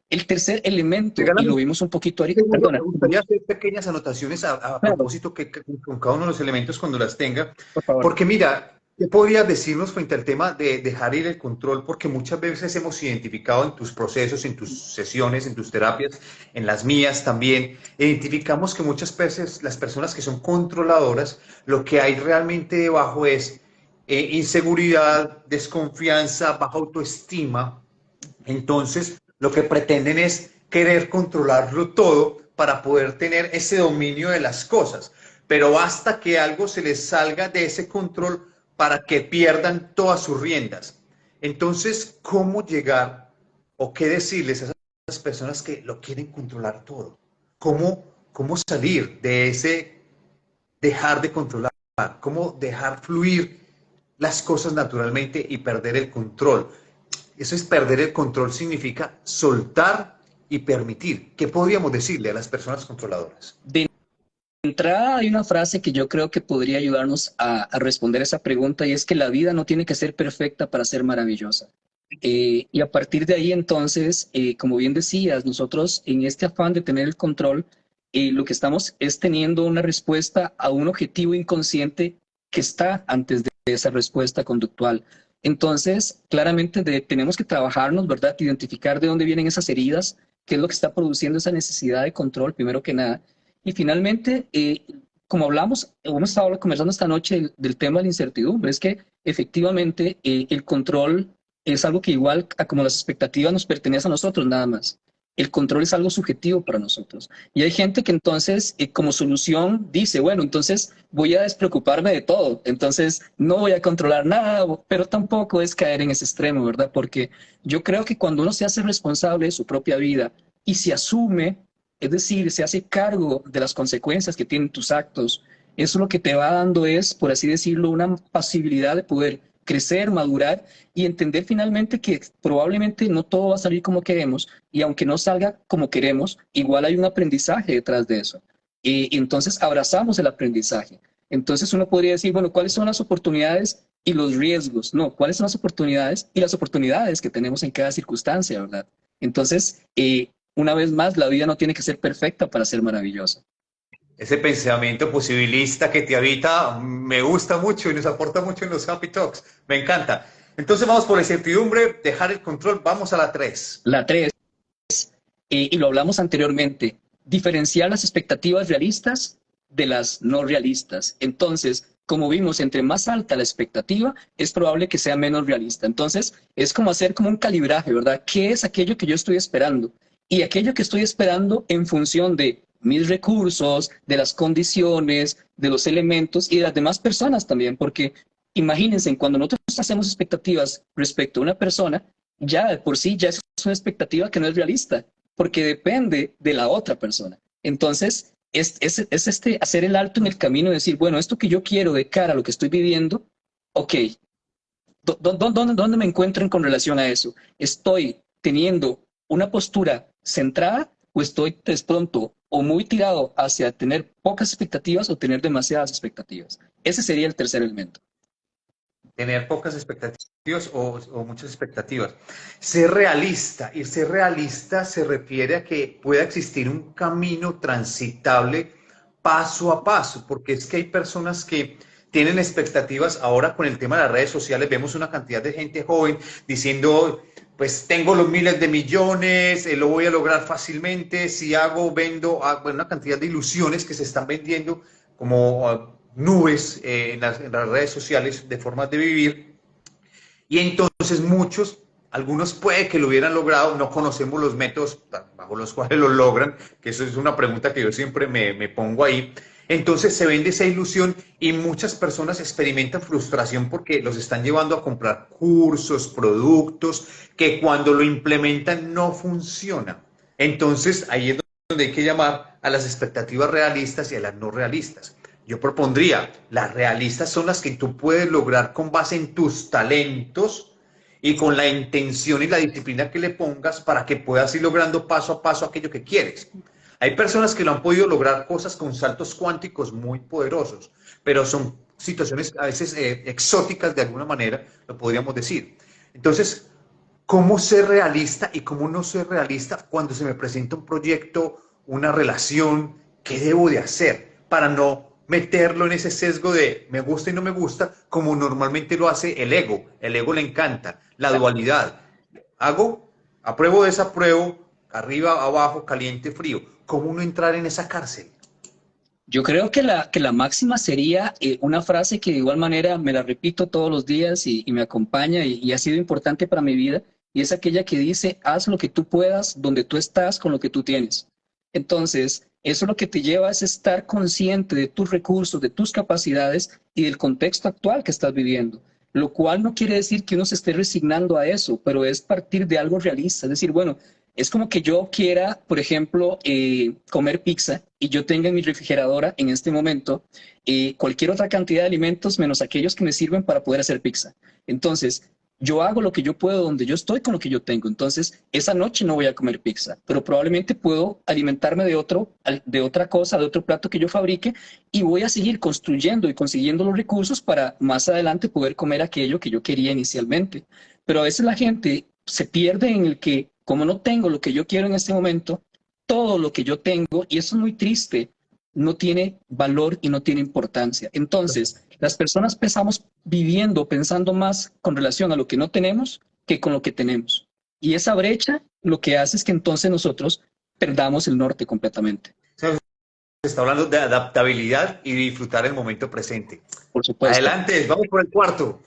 El tercer elemento, y lo vimos un poquito ahorita, Me gustaría hacer pequeñas anotaciones a claro, propósito con cada uno de los elementos cuando las tenga, por favor. porque mira, ¿qué podrías decirnos frente al tema de dejar ir el control? Porque muchas veces hemos identificado en tus procesos, en tus sesiones, en tus terapias, en las mías también, identificamos que muchas veces las personas que son controladoras, lo que hay realmente debajo es inseguridad, desconfianza, baja autoestima. Entonces, lo que pretenden es querer controlarlo todo para poder tener ese dominio de las cosas. Pero basta que algo se les salga de ese control para que pierdan todas sus riendas. Entonces, ¿cómo llegar o qué decirles a esas personas que lo quieren controlar todo? ¿Cómo salir de ese dejar de controlar? ¿Cómo dejar fluir las cosas naturalmente y perder el control? Eso es perder el control, significa soltar y permitir. ¿Qué podríamos decirle a las personas controladoras? De entrada hay una frase que yo creo que podría ayudarnos a responder esa pregunta y es que la vida no tiene que ser perfecta para ser maravillosa. Y a partir de ahí entonces, como bien decías, nosotros en este afán de tener el control, lo que estamos es teniendo una respuesta a un objetivo inconsciente que está antes de esa respuesta conductual. Entonces, claramente tenemos que trabajarnos, ¿verdad? Identificar de dónde vienen esas heridas, qué es lo que está produciendo esa necesidad de control, primero que nada. Y finalmente, como hablamos, hemos estado conversando esta noche del tema de la incertidumbre, es que efectivamente el control es algo que igual a como las expectativas nos pertenece a nosotros nada más. El control es algo subjetivo para nosotros. Y hay gente que entonces, como solución, dice, bueno, entonces voy a despreocuparme de todo, entonces no voy a controlar nada, pero tampoco es caer en ese extremo, ¿verdad? Porque yo creo que cuando uno se hace responsable de su propia vida y se asume, es decir, se hace cargo de las consecuencias que tienen tus actos, eso lo que te va dando es, por así decirlo, una posibilidad de poder crecer, madurar y entender finalmente que probablemente no todo va a salir como queremos y aunque no salga como queremos, igual hay un aprendizaje detrás de eso. Y entonces abrazamos el aprendizaje. Entonces uno podría decir, bueno, ¿cuáles son las oportunidades y los riesgos? No, ¿cuáles son las oportunidades y las oportunidades que tenemos en cada circunstancia, verdad? Entonces, una vez más, la vida no tiene que ser perfecta para ser maravillosa. Ese pensamiento posibilista que te habita me gusta mucho y nos aporta mucho en los Happy Talks. Me encanta. Entonces vamos por la incertidumbre, dejar el control. Vamos a la 3. La 3, y lo hablamos anteriormente, diferenciar las expectativas realistas de las no realistas. Entonces, como vimos, entre más alta la expectativa, es probable que sea menos realista. Entonces, es como hacer como un calibraje, ¿verdad? ¿Qué es aquello que yo estoy esperando? Y aquello que estoy esperando en función de mis recursos, de las condiciones, de los elementos y de las demás personas también, porque imagínense, cuando nosotros hacemos expectativas respecto a una persona, ya de por sí ya es una expectativa que no es realista, porque depende de la otra persona. Entonces, hacer el alto en el camino y decir, bueno, esto que yo quiero de cara a lo que estoy viviendo, ok, ¿dónde me encuentro con relación a eso? ¿Estoy teniendo una postura centrada o estoy de pronto o muy tirado hacia tener pocas expectativas o tener demasiadas expectativas? Ese sería el tercer elemento. Tener pocas expectativas o muchas expectativas. Ser realista, y ser realista se refiere a que pueda existir un camino transitable paso a paso, porque es que hay personas que tienen expectativas. Ahora con el tema de las redes sociales vemos una cantidad de gente joven diciendo, pues tengo los miles de millones, lo voy a lograr fácilmente, si hago, vendo, bueno, una cantidad de ilusiones que se están vendiendo como nubes en las redes sociales de formas de vivir. Y entonces muchos Algunos puede que lo hubieran logrado, no conocemos los métodos bajo los cuales lo logran, que eso es una pregunta que yo siempre me pongo ahí. Entonces se vende esa ilusión y muchas personas experimentan frustración porque los están llevando a comprar cursos, productos, que cuando lo implementan no funciona. Entonces ahí es donde hay que llamar a las expectativas realistas y a las no realistas. Yo propondría, las realistas son las que tú puedes lograr con base en tus talentos y con la intención y la disciplina que le pongas para que puedas ir logrando paso a paso aquello que quieres. Hay personas que lo han podido lograr cosas con saltos cuánticos muy poderosos, pero son situaciones a veces exóticas de alguna manera, lo podríamos decir. Entonces, ¿cómo ser realista y cómo no ser realista cuando se me presenta un proyecto, una relación? ¿Qué debo de hacer para no meterlo en ese sesgo de me gusta y no me gusta, como normalmente lo hace el ego? El ego le encanta la dualidad. Hago, apruebo, desapruebo, arriba, abajo, caliente, frío. ¿Cómo no entrar en esa cárcel? Yo creo que la máxima sería una frase que de igual manera me la repito todos los días y me acompaña y ha sido importante para mi vida, y es aquella que dice, haz lo que tú puedas, donde tú estás, con lo que tú tienes. Entonces, eso lo que te lleva es estar consciente de tus recursos, de tus capacidades y del contexto actual que estás viviendo, lo cual no quiere decir que uno se esté resignando a eso, pero es partir de algo realista, es decir, bueno, es como que yo quiera, por ejemplo, comer pizza y yo tenga en mi refrigeradora en este momento cualquier otra cantidad de alimentos menos aquellos que me sirven para poder hacer pizza. Entonces, yo hago lo que yo puedo donde yo estoy con lo que yo tengo. Entonces, esa noche no voy a comer pizza, pero probablemente puedo alimentarme de otra cosa, de otro plato que yo fabrique y voy a seguir construyendo y consiguiendo los recursos para más adelante poder comer aquello que yo quería inicialmente. Pero a veces la gente se pierde en el que, como no tengo lo que yo quiero en este momento, todo lo que yo tengo, y eso es muy triste, no tiene valor y no tiene importancia. Entonces, las personas empezamos viviendo, pensando más con relación a lo que no tenemos que con lo que tenemos. Y esa brecha lo que hace es que entonces nosotros perdamos el norte completamente. Se está hablando de adaptabilidad y disfrutar el momento presente. Por supuesto. Adelante, vamos por el cuarto.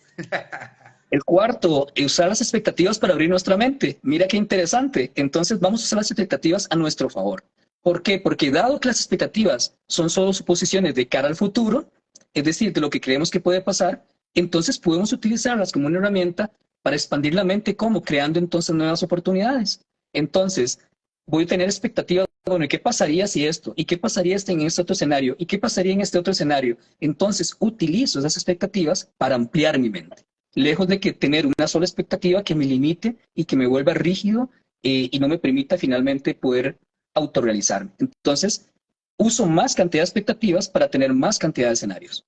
El cuarto, usar las expectativas para abrir nuestra mente. Mira qué interesante. Entonces vamos a usar las expectativas a nuestro favor. ¿Por qué? Porque dado que las expectativas son solo suposiciones de cara al futuro, es decir, de lo que creemos que puede pasar, entonces podemos utilizarlas como una herramienta para expandir la mente, como creando entonces nuevas oportunidades. Entonces, voy a tener expectativas, bueno, ¿y qué pasaría si esto? ¿Y qué pasaría en este otro escenario? ¿Y qué pasaría en este otro escenario? Entonces, utilizo esas expectativas para ampliar mi mente, lejos de que tener una sola expectativa que me limite y que me vuelva rígido y no me permita finalmente poder autorrealizarme. Entonces, uso más cantidad de expectativas para tener más cantidad de escenarios.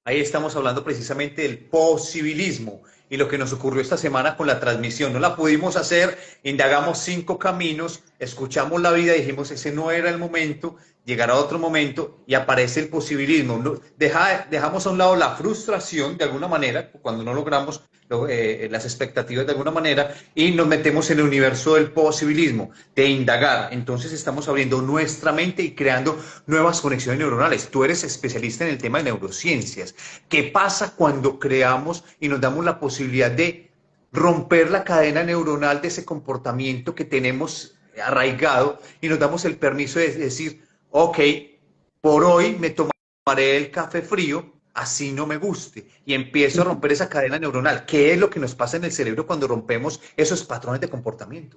Ahí estamos hablando precisamente del posibilismo y lo que nos ocurrió esta semana con la transmisión. No la pudimos hacer, indagamos 5 caminos, escuchamos la vida, dijimos ese no era el momento, llegará otro momento y aparece el posibilismo. Dejamos a un lado la frustración de alguna manera, cuando no logramos las expectativas de alguna manera, y nos metemos en el universo del posibilismo, de indagar. Entonces estamos abriendo nuestra mente y creando nuevas conexiones neuronales. Tú eres especialista en el tema de neurociencias. ¿Qué pasa cuando creamos y nos damos la posibilidad de romper la cadena neuronal de ese comportamiento que tenemos arraigado y nos damos el permiso de decir, ok, por hoy me tomaré el café frío, así no me guste, y empiezo a romper esa cadena neuronal? ¿Qué es lo que nos pasa en el cerebro cuando rompemos esos patrones de comportamiento?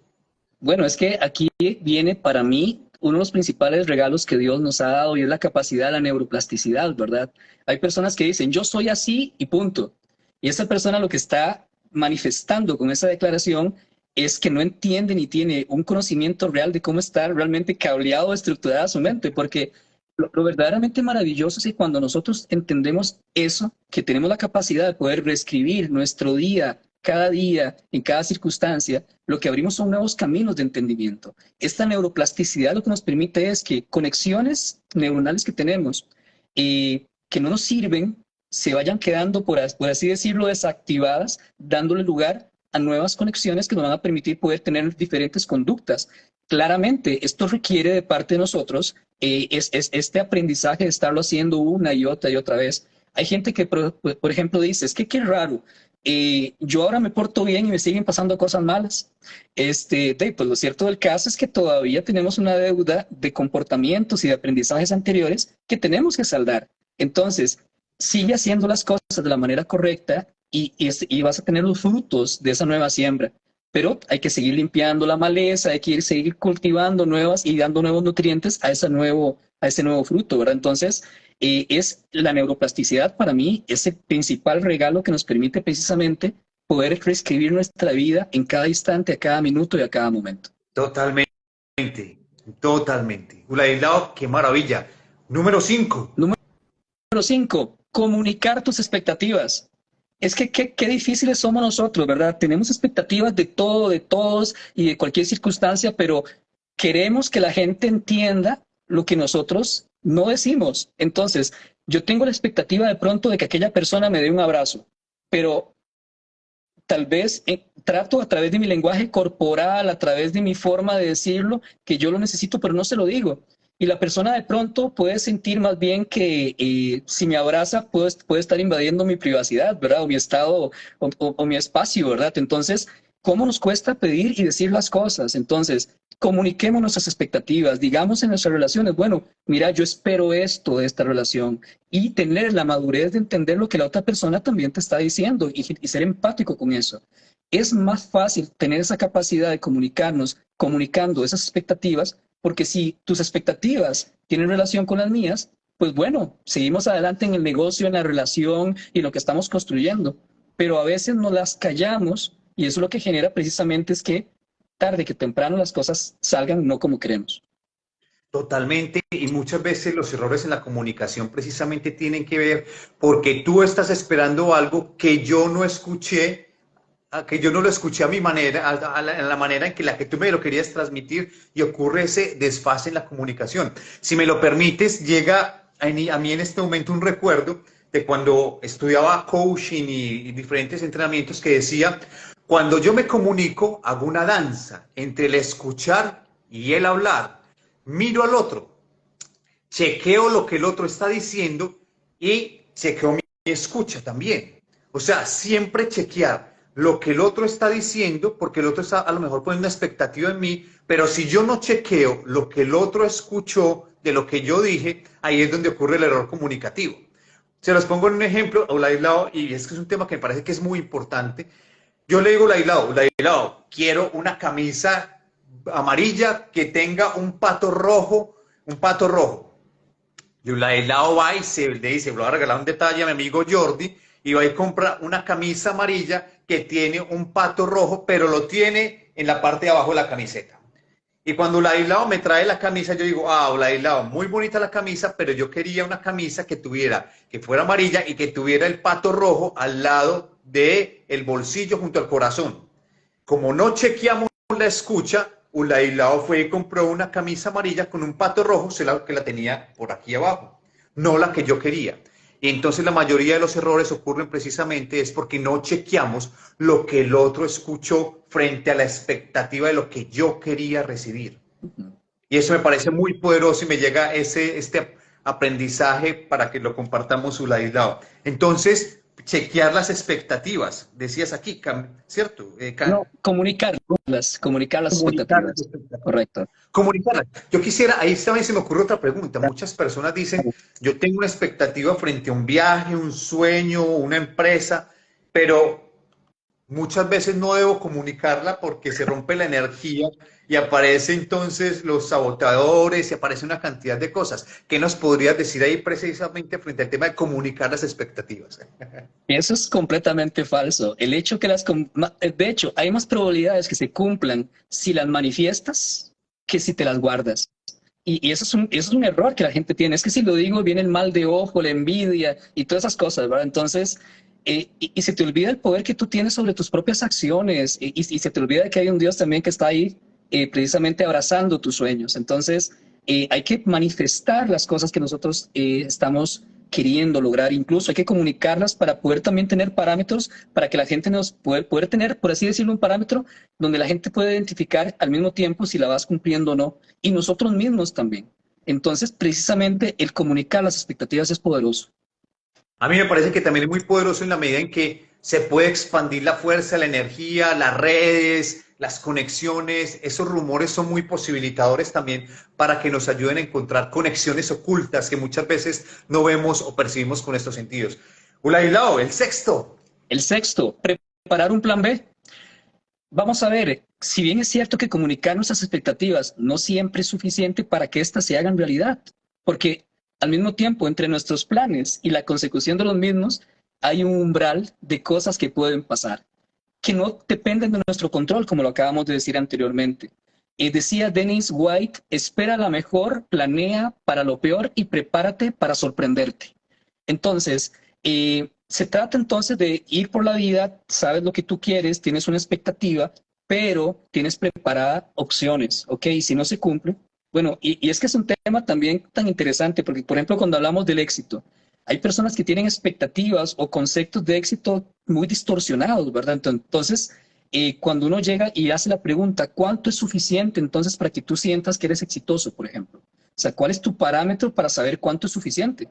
Bueno, es que aquí viene para mí uno de los principales regalos que Dios nos ha dado y es la capacidad de la neuroplasticidad, ¿verdad? Hay personas que dicen, yo soy así y punto. Y esa persona lo que está manifestando con esa declaración es que no entiende ni tiene un conocimiento real de cómo está realmente cableado o estructurada su mente, porque lo verdaderamente maravilloso es que cuando nosotros entendemos eso, que tenemos la capacidad de poder reescribir nuestro día, en cada circunstancia, lo que abrimos son nuevos caminos de entendimiento. Esta neuroplasticidad lo que nos permite es que conexiones neuronales que tenemos que no nos sirven se vayan quedando, por así decirlo, desactivadas, dándole lugar a nuevas conexiones que nos van a permitir poder tener diferentes conductas. Claramente, esto requiere de parte de nosotros este aprendizaje de estarlo haciendo una y otra vez. Hay gente que, por ejemplo, dice, es que qué raro, yo ahora me porto bien y me siguen pasando cosas malas. Pues lo cierto del caso es que todavía tenemos una deuda de comportamientos y de aprendizajes anteriores que tenemos que saldar. Entonces, sigue haciendo las cosas de la manera correcta y vas a tener los frutos de esa nueva siembra. Pero hay que seguir limpiando la maleza, hay que seguir cultivando nuevas y dando nuevos nutrientes a ese nuevo fruto, ¿verdad? Entonces, es la neuroplasticidad para mí, es el principal regalo que nos permite precisamente poder reescribir nuestra vida en cada instante, a cada minuto y a cada momento. Totalmente, totalmente. Ulaislao, qué maravilla. Número 5. Número 5, comunicar tus expectativas. Es que qué difíciles somos nosotros, ¿verdad? Tenemos expectativas de todo, de todos y de cualquier circunstancia, pero queremos que la gente entienda lo que nosotros no decimos. Entonces, yo tengo la expectativa de pronto de que aquella persona me dé un abrazo, pero tal vez trato a través de mi lenguaje corporal, a través de mi forma de decirlo, que yo lo necesito, pero no se lo digo. Y la persona de pronto puede sentir más bien que si me abraza puede estar invadiendo mi privacidad, ¿verdad? O mi estado o mi espacio, ¿verdad? Entonces, ¿cómo nos cuesta pedir y decir las cosas? Entonces, comuniquemos nuestras expectativas, digamos en nuestras relaciones, bueno, mira, yo espero esto de esta relación y tener la madurez de entender lo que la otra persona también te está diciendo y ser empático con eso. Es más fácil tener esa capacidad de comunicarnos, comunicando esas expectativas, porque si tus expectativas tienen relación con las mías, pues bueno, seguimos adelante en el negocio, en la relación y en lo que estamos construyendo. Pero a veces nos las callamos y eso lo que genera precisamente es que tarde que temprano las cosas salgan no como queremos. Totalmente, y muchas veces los errores en la comunicación precisamente tienen que ver porque tú estás esperando algo que yo no escuché, que yo no lo escuché a mi manera, en la manera en que la que tú me lo querías transmitir y ocurre ese desfase en la comunicación. Si me lo permites, llega a mí en este momento un recuerdo de cuando estudiaba coaching y diferentes entrenamientos que decía, cuando yo me comunico, hago una danza entre el escuchar y el hablar. Miro al otro, chequeo lo que el otro está diciendo y chequeo mi escucha también. O sea, siempre chequear lo que el otro está diciendo, porque el otro está a lo mejor poniendo una expectativa en mí, pero si yo no chequeo lo que el otro escuchó de lo que yo dije, ahí es donde ocurre el error comunicativo. Se los pongo en un ejemplo, Laislao, y es que es un tema que me parece que es muy importante. Yo le digo a Laislao, quiero una camisa amarilla que tenga un pato rojo, un pato rojo. Y Laislao va y se le dice, voy a regalar un detalle a mi amigo Jordi, y va y compra una camisa amarilla que tiene un pato rojo, pero lo tiene en la parte de abajo de la camiseta. Y cuando Laislao me trae la camisa, yo digo, Laislao, muy bonita la camisa, pero yo quería una camisa que fuera amarilla y que tuviera el pato rojo al lado del bolsillo junto al corazón. Como no chequeamos la escucha, Laislao fue y compró una camisa amarilla con un pato rojo, que la tenía por aquí abajo, no la que yo quería. Y entonces la mayoría de los errores ocurren precisamente es porque no chequeamos lo que el otro escuchó frente a la expectativa de lo que yo quería recibir. Y eso me parece muy poderoso y me llega este aprendizaje para que lo compartamos Laislao. Entonces, chequear las expectativas, decías aquí, ¿cierto? No, comunicar las expectativas. Correcto. Comunicarlas. Yo quisiera, ahí también se me ocurre otra pregunta. Muchas personas dicen, yo tengo una expectativa frente a un viaje, un sueño, una empresa, pero muchas veces no debo comunicarla porque se rompe la energía y aparece entonces los saboteadores y aparece una cantidad de cosas. ¿Qué nos podrías decir ahí precisamente frente al tema de comunicar las expectativas? Eso es completamente falso. El hecho que de hecho, hay más probabilidades que se cumplan si las manifiestas que si te las guardas. Y eso es un error que la gente tiene. Es que si lo digo, viene el mal de ojo, la envidia y todas esas cosas, ¿verdad? Entonces, y se te olvida el poder que tú tienes sobre tus propias acciones y se te olvida que hay un Dios también que está ahí precisamente abrazando tus sueños. Entonces, hay que manifestar las cosas que nosotros estamos queriendo lograr. Incluso hay que comunicarlas para poder también tener parámetros, para que la gente nos poder tener, por así decirlo, un parámetro donde la gente puede identificar al mismo tiempo si la vas cumpliendo o no, y nosotros mismos también. Entonces, precisamente, el comunicar las expectativas es poderoso. A mí me parece que también es muy poderoso en la medida en que se puede expandir la fuerza, la energía, las redes, las conexiones. Esos rumores son muy posibilitadores también para que nos ayuden a encontrar conexiones ocultas que muchas veces no vemos o percibimos con estos sentidos. Ulailao, el sexto. El sexto, preparar un plan B. Vamos a ver, si bien es cierto que comunicar nuestras expectativas no siempre es suficiente para que éstas se hagan realidad, porque al mismo tiempo entre nuestros planes y la consecución de los mismos hay un umbral de cosas que pueden pasar, que no dependen de nuestro control, como lo acabamos de decir anteriormente. Decía Dennis White, espera la mejor, planea para lo peor y prepárate para sorprenderte. Entonces, se trata entonces de ir por la vida, sabes lo que tú quieres, tienes una expectativa, pero tienes preparadas opciones, ¿ok? Y si no se cumple, bueno, y es que es un tema también tan interesante, porque por ejemplo cuando hablamos del éxito, hay personas que tienen expectativas o conceptos de éxito muy distorsionados, ¿verdad? Entonces, cuando uno llega y hace la pregunta, ¿cuánto es suficiente entonces para que tú sientas que eres exitoso, por ejemplo? O sea, ¿cuál es tu parámetro para saber cuánto es suficiente?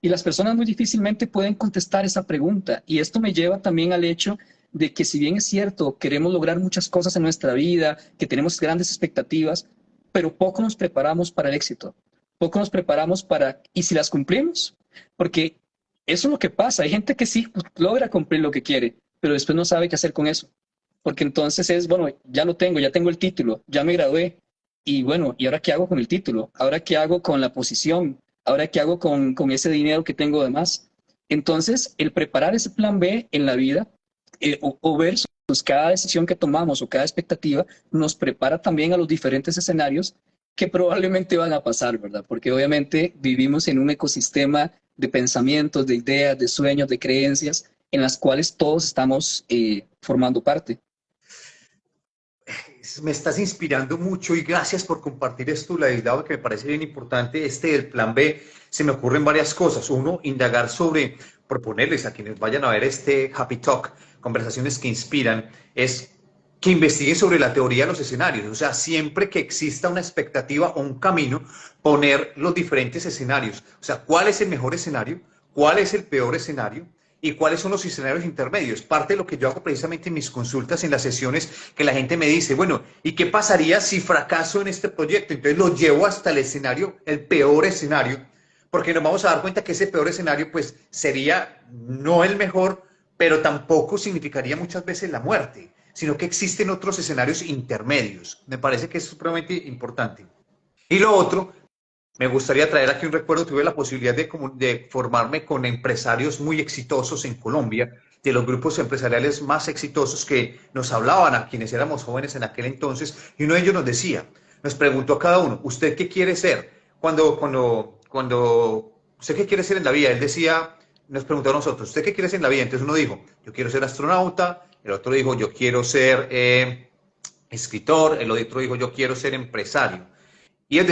Y las personas muy difícilmente pueden contestar esa pregunta. Y esto me lleva también al hecho de que si bien es cierto, queremos lograr muchas cosas en nuestra vida, que tenemos grandes expectativas, pero poco nos preparamos para el éxito. Poco nos preparamos para, ¿y si las cumplimos? Porque eso es lo que pasa. Hay gente que sí logra cumplir lo que quiere, pero después no sabe qué hacer con eso. Porque entonces es, bueno, ya lo tengo, ya tengo el título, ya me gradué. Y bueno, ¿y ahora qué hago con el título? ¿Ahora qué hago con la posición? ¿Ahora qué hago con ese dinero que tengo de más? Entonces, el preparar ese plan B en la vida o ver cada decisión que tomamos o cada expectativa nos prepara también a los diferentes escenarios que probablemente van a pasar, ¿verdad? Porque obviamente vivimos en un ecosistema de pensamientos, de ideas, de sueños, de creencias, en las cuales todos estamos formando parte. Me estás inspirando mucho y gracias por compartir esto, Ladislao, que me parece bien importante. Del plan B, se me ocurren varias cosas. Uno, indagar sobre, proponerles a quienes vayan a ver este Happy Talk, conversaciones que inspiran, es que investiguen sobre la teoría de los escenarios. O sea, siempre que exista una expectativa o un camino, poner los diferentes escenarios. O sea, ¿cuál es el mejor escenario? ¿Cuál es el peor escenario? ¿Y cuáles son los escenarios intermedios? Parte de lo que yo hago precisamente en mis consultas, en las sesiones, que la gente me dice, bueno, ¿y qué pasaría si fracaso en este proyecto? Entonces lo llevo hasta el escenario, el peor escenario, porque nos vamos a dar cuenta que ese peor escenario, pues, sería no el mejor, pero tampoco significaría muchas veces la muerte, sino que existen otros escenarios intermedios. Me parece que es supremamente importante. Y lo otro, me gustaría traer aquí un recuerdo. Tuve la posibilidad de formarme con empresarios muy exitosos en Colombia, de los grupos empresariales más exitosos que nos hablaban a quienes éramos jóvenes en aquel entonces, y uno de ellos nos decía, nos preguntó a cada uno, ¿usted qué quiere ser? ¿Usted qué quiere ser en la vida? Él decía, nos preguntó a nosotros, ¿usted qué quiere ser en la vida? Entonces uno dijo, yo quiero ser astronauta, el otro dijo, yo quiero ser escritor, el otro dijo, yo quiero ser empresario. Y él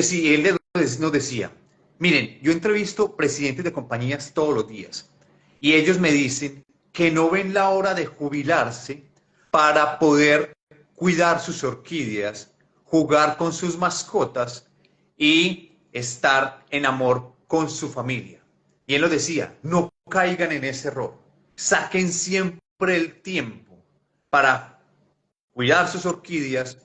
nos decía, miren, yo entrevisto presidentes de compañías todos los días y ellos me dicen que no ven la hora de jubilarse para poder cuidar sus orquídeas, jugar con sus mascotas y estar en amor con su familia. Y él nos decía, no caigan en ese error, saquen siempre el tiempo para cuidar sus orquídeas,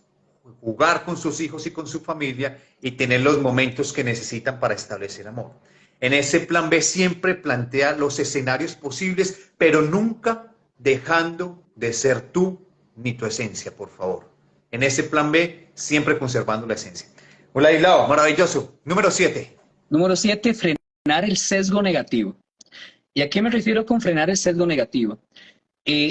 jugar con sus hijos y con su familia y tener los momentos que necesitan para establecer amor. En ese plan B siempre plantea los escenarios posibles, pero nunca dejando de ser tú ni tu esencia, por favor. En ese plan B siempre conservando la esencia. Hola, Islao, maravilloso. Número 7. Número 7, frenar el sesgo negativo. ¿Y a qué me refiero con frenar el sesgo negativo?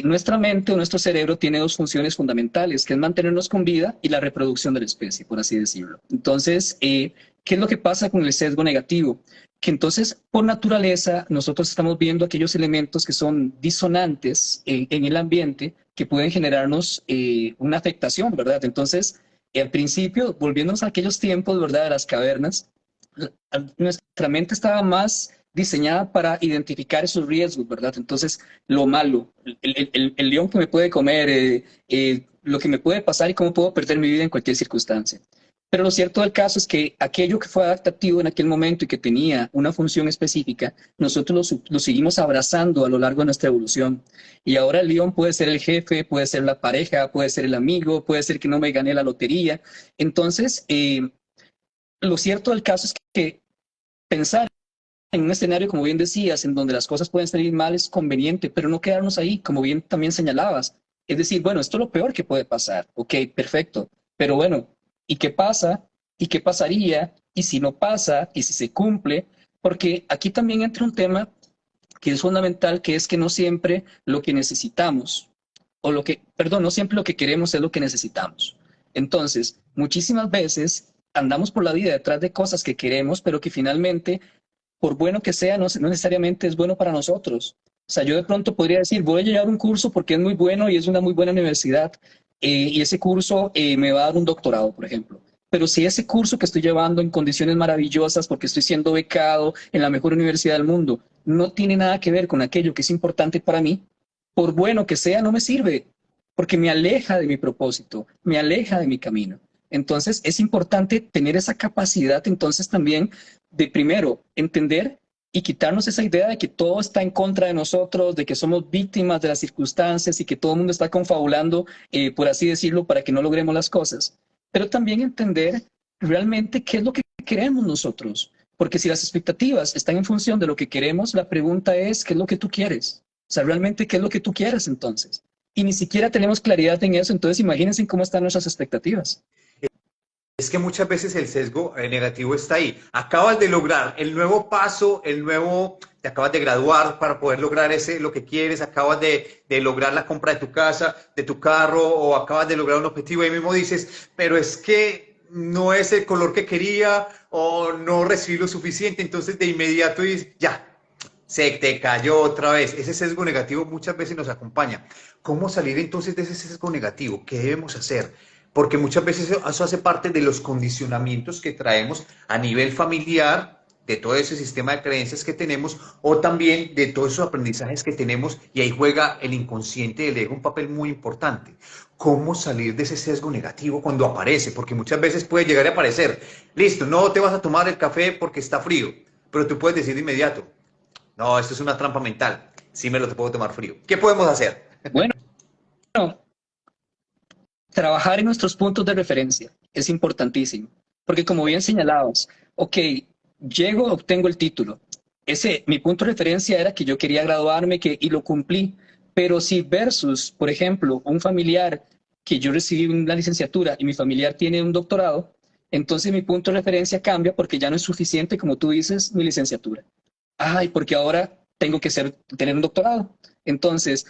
Nuestra mente o nuestro cerebro tiene dos funciones fundamentales, que es mantenernos con vida y la reproducción de la especie, por así decirlo. Entonces, ¿qué es lo que pasa con el sesgo negativo? Que entonces, por naturaleza, nosotros estamos viendo aquellos elementos que son disonantes en el ambiente que pueden generarnos una afectación, ¿verdad? Entonces, al principio, volviéndonos a aquellos tiempos, ¿verdad?, de las cavernas, nuestra mente estaba más diseñada para identificar esos riesgos, ¿verdad? Entonces, lo malo, el león que me puede comer, lo que me puede pasar y cómo puedo perder mi vida en cualquier circunstancia. Pero lo cierto del caso es que aquello que fue adaptativo en aquel momento y que tenía una función específica, nosotros lo seguimos abrazando a lo largo de nuestra evolución. Y ahora el león puede ser el jefe, puede ser la pareja, puede ser el amigo, puede ser que no me gané la lotería. Entonces, lo cierto del caso es que pensar en un escenario, como bien decías, en donde las cosas pueden salir mal es conveniente, pero no quedarnos ahí, como bien también señalabas. Es decir, bueno, esto es lo peor que puede pasar. Ok, perfecto. Pero bueno, ¿y qué pasa? ¿Y qué pasaría? ¿Y si no pasa? ¿Y si se cumple? Porque aquí también entra un tema que es fundamental, que es que no siempre lo que necesitamos, o lo que, perdón, no siempre lo que queremos es lo que necesitamos. Entonces, muchísimas veces andamos por la vida detrás de cosas que queremos, pero que finalmente por bueno que sea, no necesariamente es bueno para nosotros. O sea, yo de pronto podría decir, voy a llevar un curso porque es muy bueno y es una muy buena universidad, y ese curso me va a dar un doctorado, por ejemplo. Pero si ese curso que estoy llevando en condiciones maravillosas, porque estoy siendo becado en la mejor universidad del mundo, no tiene nada que ver con aquello que es importante para mí, por bueno que sea, no me sirve, porque me aleja de mi propósito, me aleja de mi camino. Entonces, es importante tener esa capacidad, entonces, también de primero entender y quitarnos esa idea de que todo está en contra de nosotros, de que somos víctimas de las circunstancias y que todo el mundo está confabulando, por así decirlo, para que no logremos las cosas. Pero también entender realmente qué es lo que queremos nosotros. Porque si las expectativas están en función de lo que queremos, la pregunta es, ¿qué es lo que tú quieres? O sea, realmente, ¿qué es lo que tú quieres entonces? Y ni siquiera tenemos claridad en eso, entonces imagínense cómo están nuestras expectativas. Es que muchas veces el sesgo negativo está ahí. Acabas de lograr el nuevo paso, te acabas de graduar para poder lograr lo que quieres, acabas de lograr la compra de tu casa, de tu carro, o acabas de lograr un objetivo y ahí mismo dices, pero es que no es el color que quería o no recibí lo suficiente, entonces de inmediato dices, ya, se te cayó otra vez. Ese sesgo negativo muchas veces nos acompaña. ¿Cómo salir entonces de ese sesgo negativo? ¿Qué debemos hacer? Porque muchas veces eso hace parte de los condicionamientos que traemos a nivel familiar, de todo ese sistema de creencias que tenemos, o también de todos esos aprendizajes que tenemos, y ahí juega el inconsciente del ego un papel muy importante. ¿Cómo salir de ese sesgo negativo cuando aparece? Porque muchas veces puede llegar a aparecer, listo, no te vas a tomar el café porque está frío, pero tú puedes decir de inmediato, no, esto es una trampa mental. Sí me lo te puedo tomar frío. ¿Qué podemos hacer? Bueno, trabajar en nuestros puntos de referencia es importantísimo, porque como bien señalabas, ok, llego, obtengo el título. Mi punto de referencia era que yo quería graduarme y lo cumplí, pero si versus, por ejemplo, un familiar que yo recibí una licenciatura y mi familiar tiene un doctorado, entonces mi punto de referencia cambia porque ya no es suficiente, como tú dices, mi licenciatura. Ay, porque ahora tengo que tener un doctorado. Entonces,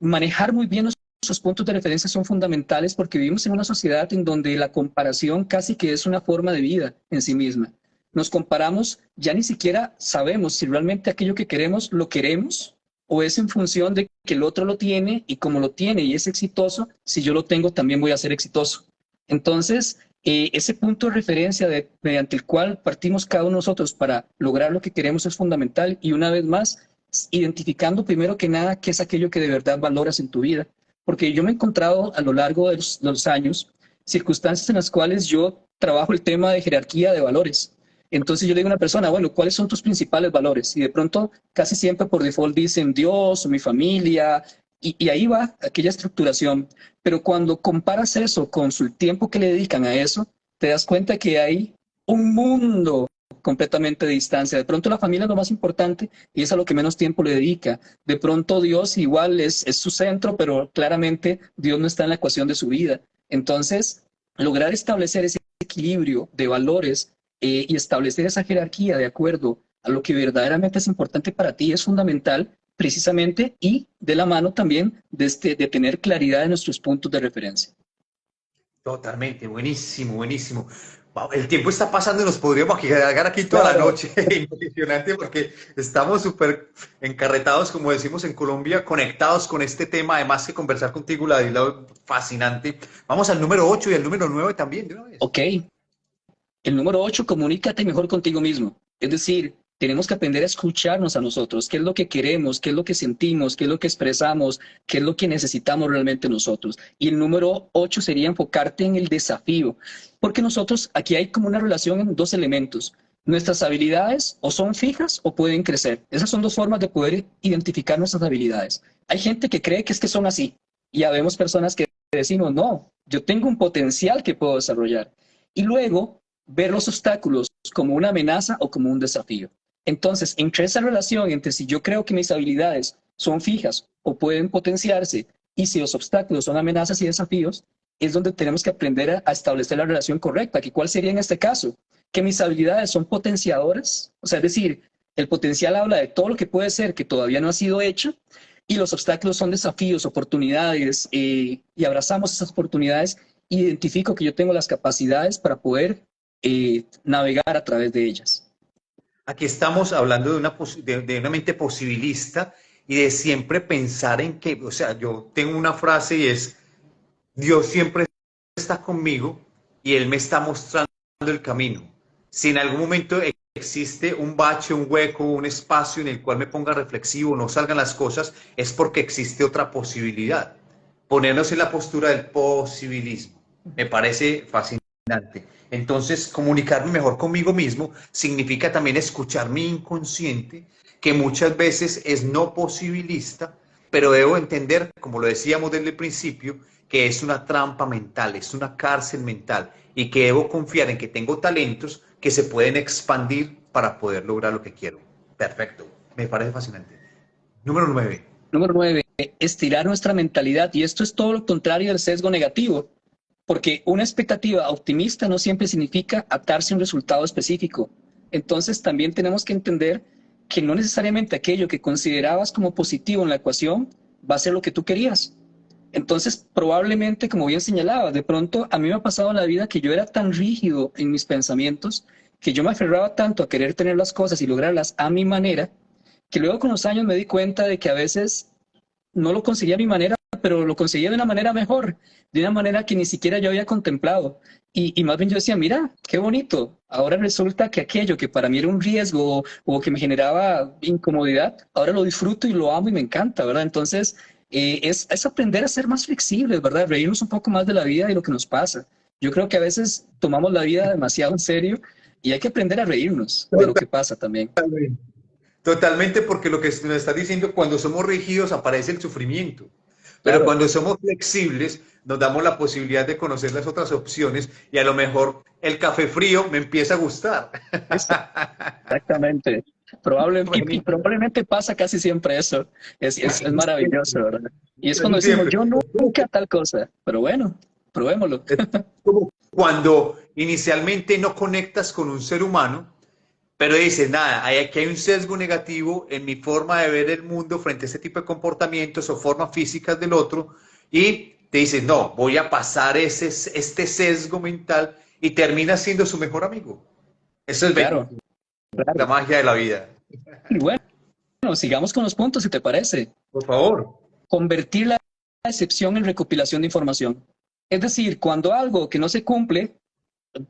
manejar muy bien nuestros puntos de referencia son fundamentales porque vivimos en una sociedad en donde la comparación casi que es una forma de vida en sí misma. Nos comparamos, ya ni siquiera sabemos si realmente aquello que queremos lo queremos o es en función de que el otro lo tiene y como lo tiene y es exitoso, si yo lo tengo también voy a ser exitoso. Entonces, ese punto de referencia mediante el cual partimos cada uno de nosotros para lograr lo que queremos es fundamental y una vez más, identificando primero que nada qué es aquello que de verdad valoras en tu vida. Porque yo me he encontrado a lo largo de los años circunstancias en las cuales yo trabajo el tema de jerarquía de valores. Entonces yo le digo a una persona, bueno, ¿cuáles son tus principales valores? Y de pronto casi siempre por default dicen Dios o mi familia, y ahí va aquella estructuración. Pero cuando comparas eso con el tiempo que le dedican a eso, te das cuenta que hay un mundo completamente de distancia. De pronto la familia es lo más importante y es a lo que menos tiempo le dedica. De pronto Dios igual es su centro, pero claramente Dios no está en la ecuación de su vida. Entonces, lograr establecer ese equilibrio de valores, y establecer esa jerarquía de acuerdo a lo que verdaderamente es importante para ti es fundamental precisamente y de la mano también de tener claridad en nuestros puntos de referencia. Totalmente, buenísimo, buenísimo. Wow, el tiempo está pasando y nos podríamos quedar aquí toda la Claro. noche. Impresionante porque estamos súper encarretados, como decimos en Colombia, conectados con este tema. Además que conversar contigo, la fascinante. Vamos al número 8 y al número 9 también, de una vez. Ok, el número 8, comunícate mejor contigo mismo. Es decir, tenemos que aprender a escucharnos a nosotros, qué es lo que queremos, qué es lo que sentimos, qué es lo que expresamos, qué es lo que necesitamos realmente nosotros. Y el número 8 sería enfocarte en el desafío, porque nosotros aquí hay como una relación en dos elementos. Nuestras habilidades o son fijas o pueden crecer. Esas son dos formas de poder identificar nuestras habilidades. Hay gente que cree que es que son así. Y ya vemos personas que decimos, no, yo tengo un potencial que puedo desarrollar. Y luego ver los obstáculos como una amenaza o como un desafío. Entonces, entre esa relación entre si yo creo que mis habilidades son fijas o pueden potenciarse y si los obstáculos son amenazas y desafíos, es donde tenemos que aprender a establecer la relación correcta. ¿Que ¿Cuál sería en este caso? Que mis habilidades son potenciadoras, o sea, es decir, el potencial habla de todo lo que puede ser que todavía no ha sido hecho y los obstáculos son desafíos, oportunidades, y abrazamos esas oportunidades, identifico que yo tengo las capacidades para poder navegar a través de ellas. Aquí estamos hablando de una mente posibilista y de siempre pensar en que, o sea, yo tengo una frase y es, Dios siempre está conmigo y Él me está mostrando el camino. Si en algún momento existe un bache, un hueco, un espacio en el cual me ponga reflexivo, no salgan las cosas, es porque existe otra posibilidad. Ponernos en la postura del posibilismo. Me parece fascinante. Entonces, comunicarme mejor conmigo mismo significa también escuchar mi inconsciente, que muchas veces es no posibilista, pero debo entender, como lo decíamos desde el principio, que es una trampa mental, es una cárcel mental y que debo confiar en que tengo talentos que se pueden expandir para poder lograr lo que quiero. Perfecto, me parece fascinante. Número 9. Número 9, estirar nuestra mentalidad. Y esto es todo lo contrario del sesgo negativo, porque una expectativa optimista no siempre significa atarse a un resultado específico. Entonces también tenemos que entender que no necesariamente aquello que considerabas como positivo en la ecuación va a ser lo que tú querías. Entonces, probablemente, como bien señalaba, de pronto a mí me ha pasado en la vida que yo era tan rígido en mis pensamientos, que yo me aferraba tanto a querer tener las cosas y lograrlas a mi manera, que luego con los años me di cuenta de que a veces no lo conseguía a mi manera, pero lo conseguía de una manera mejor, de una manera que ni siquiera yo había contemplado. Y más bien yo decía, mira, qué bonito. Ahora resulta que aquello que para mí era un riesgo o que me generaba incomodidad, ahora lo disfruto y lo amo y me encanta, ¿verdad? Entonces, es aprender a ser más flexibles, ¿verdad? Reírnos un poco más de la vida y lo que nos pasa. Yo creo que a veces tomamos la vida demasiado en serio y hay que aprender a reírnos de lo que pasa también. Totalmente, porque lo que nos está diciendo, cuando somos rígidos aparece el sufrimiento, pero Claro, cuando somos flexibles nos damos la posibilidad de conocer las otras opciones y a lo mejor el café frío me empieza a gustar. exactamente. Y probablemente pasa casi siempre eso. Es maravilloso, ¿verdad? Y es cuando Casi decimos, siempre. yo nunca tal cosa, pero bueno, probémoslo. Es como cuando inicialmente no conectas con un ser humano, pero dices, nada, aquí hay un sesgo negativo en mi forma de ver el mundo frente a este tipo de comportamientos o formas físicas del otro, y te dices, no, voy a pasar este sesgo mental y terminas siendo su mejor amigo. Eso es Claro, la claro. magia de la vida. Y bueno, sigamos con los puntos, si te parece. Por favor. Convertir la excepción en recopilación de información. Es decir, cuando algo que no se cumple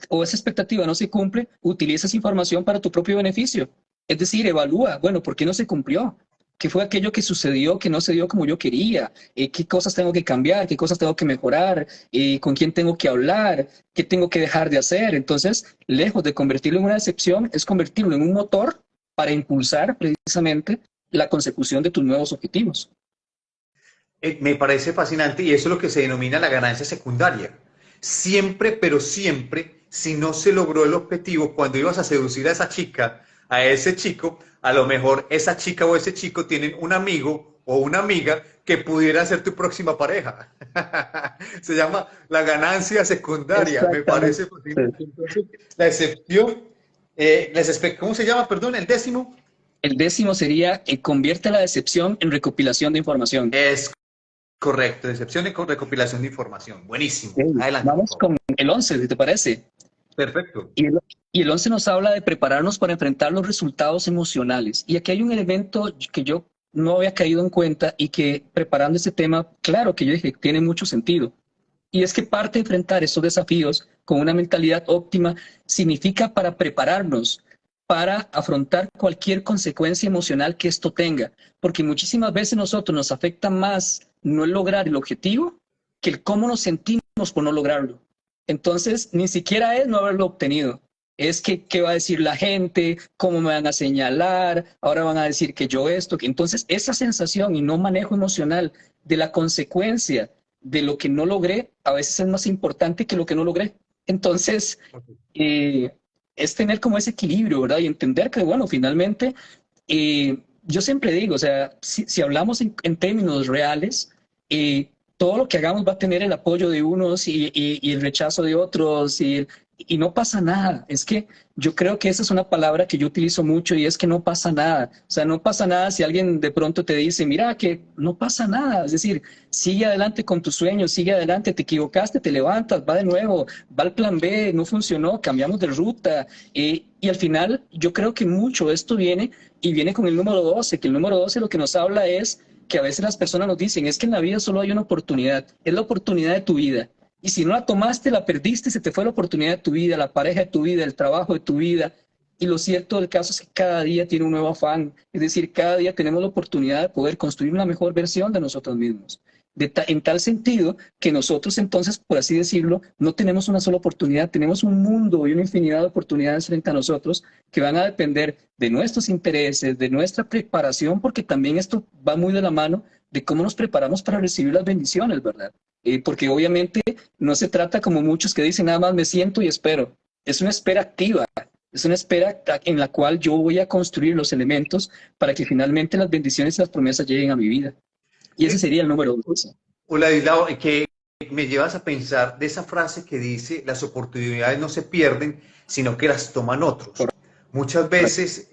o esa expectativa no se cumple, utiliza esa información para tu propio beneficio. Es decir, evalúa, bueno, ¿por qué no se cumplió? ¿Qué fue aquello que sucedió que no se dio como yo quería? ¿Qué cosas tengo que cambiar? ¿Qué cosas tengo que mejorar? ¿Con quién tengo que hablar? ¿Qué tengo que dejar de hacer? Entonces, lejos de convertirlo en una excepción, es convertirlo en un motor para impulsar precisamente la consecución de tus nuevos objetivos. Me parece fascinante y eso es lo que se denomina la ganancia secundaria. Siempre, pero siempre, si no se logró el objetivo, cuando ibas a seducir a esa chica, a ese chico, a lo mejor esa chica o ese chico tienen un amigo o una amiga que pudiera ser tu próxima pareja. Se llama la ganancia secundaria, me Exactamente. parece fascinante. Entonces, la excepción, ¿cómo se llama? Perdón, el décimo. El décimo sería convierte la decepción en recopilación de información. Es correcto, decepción y recopilación de información. Buenísimo. Okay. Adelante, por Vamos favor. con el 11, si te parece. Perfecto. Y el 11 nos habla de prepararnos para enfrentar los resultados emocionales. Y aquí hay un elemento que yo no había caído en cuenta y que preparando este tema, claro que yo dije, tiene mucho sentido. Y es que parte de enfrentar estos desafíos con una mentalidad óptima significa para prepararnos para afrontar cualquier consecuencia emocional que esto tenga, porque muchísimas veces nosotros nos afecta más no el lograr el objetivo que el cómo nos sentimos por no lograrlo. Entonces, ni siquiera es no haberlo obtenido. Es que, ¿qué va a decir la gente? ¿Cómo me van a señalar? Ahora van a decir que yo esto. Que... Entonces, esa sensación y no manejo emocional de la consecuencia de lo que no logré, a veces es más importante que lo que no logré. Entonces, es tener como ese equilibrio, ¿verdad? Y entender que, bueno, finalmente, yo siempre digo, o sea, si hablamos en términos reales, todo lo que hagamos va a tener el apoyo de unos y el rechazo de otros y no pasa nada. Es que yo creo que esa es una palabra que yo utilizo mucho y es que no pasa nada. O sea, no pasa nada si alguien de pronto te dice, mira, que no pasa nada. Es decir, sigue adelante con tus sueños, sigue adelante, te equivocaste, te levantas, va de nuevo, va al plan B, no funcionó, cambiamos de ruta. Y al final yo creo que mucho de esto viene con el número 12, que el número 12 lo que nos habla es que a veces las personas nos dicen, es que en la vida solo hay una oportunidad, es la oportunidad de tu vida. Y si no la tomaste, la perdiste, se te fue la oportunidad de tu vida, la pareja de tu vida, el trabajo de tu vida. Y lo cierto del caso es que cada día tiene un nuevo afán. Es decir, cada día tenemos la oportunidad de poder construir una mejor versión de nosotros mismos. En tal sentido que nosotros entonces, por así decirlo, no tenemos una sola oportunidad, tenemos un mundo y una infinidad de oportunidades frente a nosotros que van a depender de nuestros intereses, de nuestra preparación, porque también esto va muy de la mano de cómo nos preparamos para recibir las bendiciones, ¿verdad? Porque obviamente no se trata como muchos que dicen nada más me siento y espero. Es una espera activa, es una espera en la cual yo voy a construir los elementos para que finalmente las bendiciones y las promesas lleguen a mi vida. Y ese sería el número 12. Hola, Dislao, que me llevas a pensar de esa frase que dice, las oportunidades no se pierden, sino que las toman otros. Muchas veces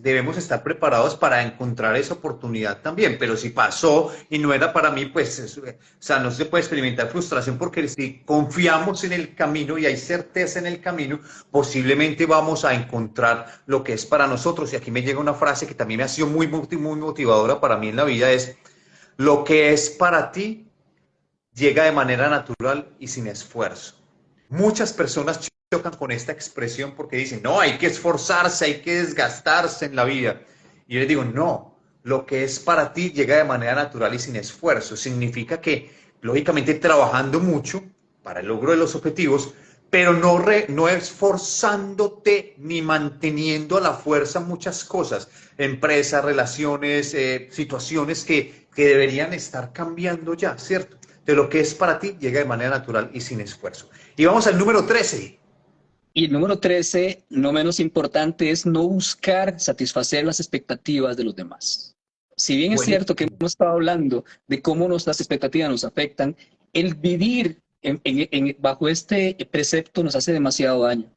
debemos estar preparados para encontrar esa oportunidad también, pero si pasó y no era para mí, pues, o sea, no se puede experimentar frustración porque si confiamos en el camino y hay certeza en el camino, posiblemente vamos a encontrar lo que es para nosotros. Y aquí me llega una frase que también me ha sido muy motivadora para mí en la vida, es, lo que es para ti llega de manera natural y sin esfuerzo. Muchas personas chocan con esta expresión porque dicen, no, hay que esforzarse, hay que desgastarse en la vida. Y yo les digo, no, lo que es para ti llega de manera natural y sin esfuerzo. Significa que, lógicamente, trabajando mucho para el logro de los objetivos, pero no esforzándote ni manteniendo a la fuerza muchas cosas, empresas, relaciones, situaciones que deberían estar cambiando ya, ¿cierto? De lo que es para ti llega de manera natural y sin esfuerzo. Y vamos al número 13. Y el número 13, no menos importante, es no buscar satisfacer las expectativas de los demás. Si bien es cierto que hemos estado hablando de cómo las expectativas nos afectan, el vivir bajo este precepto nos hace demasiado daño.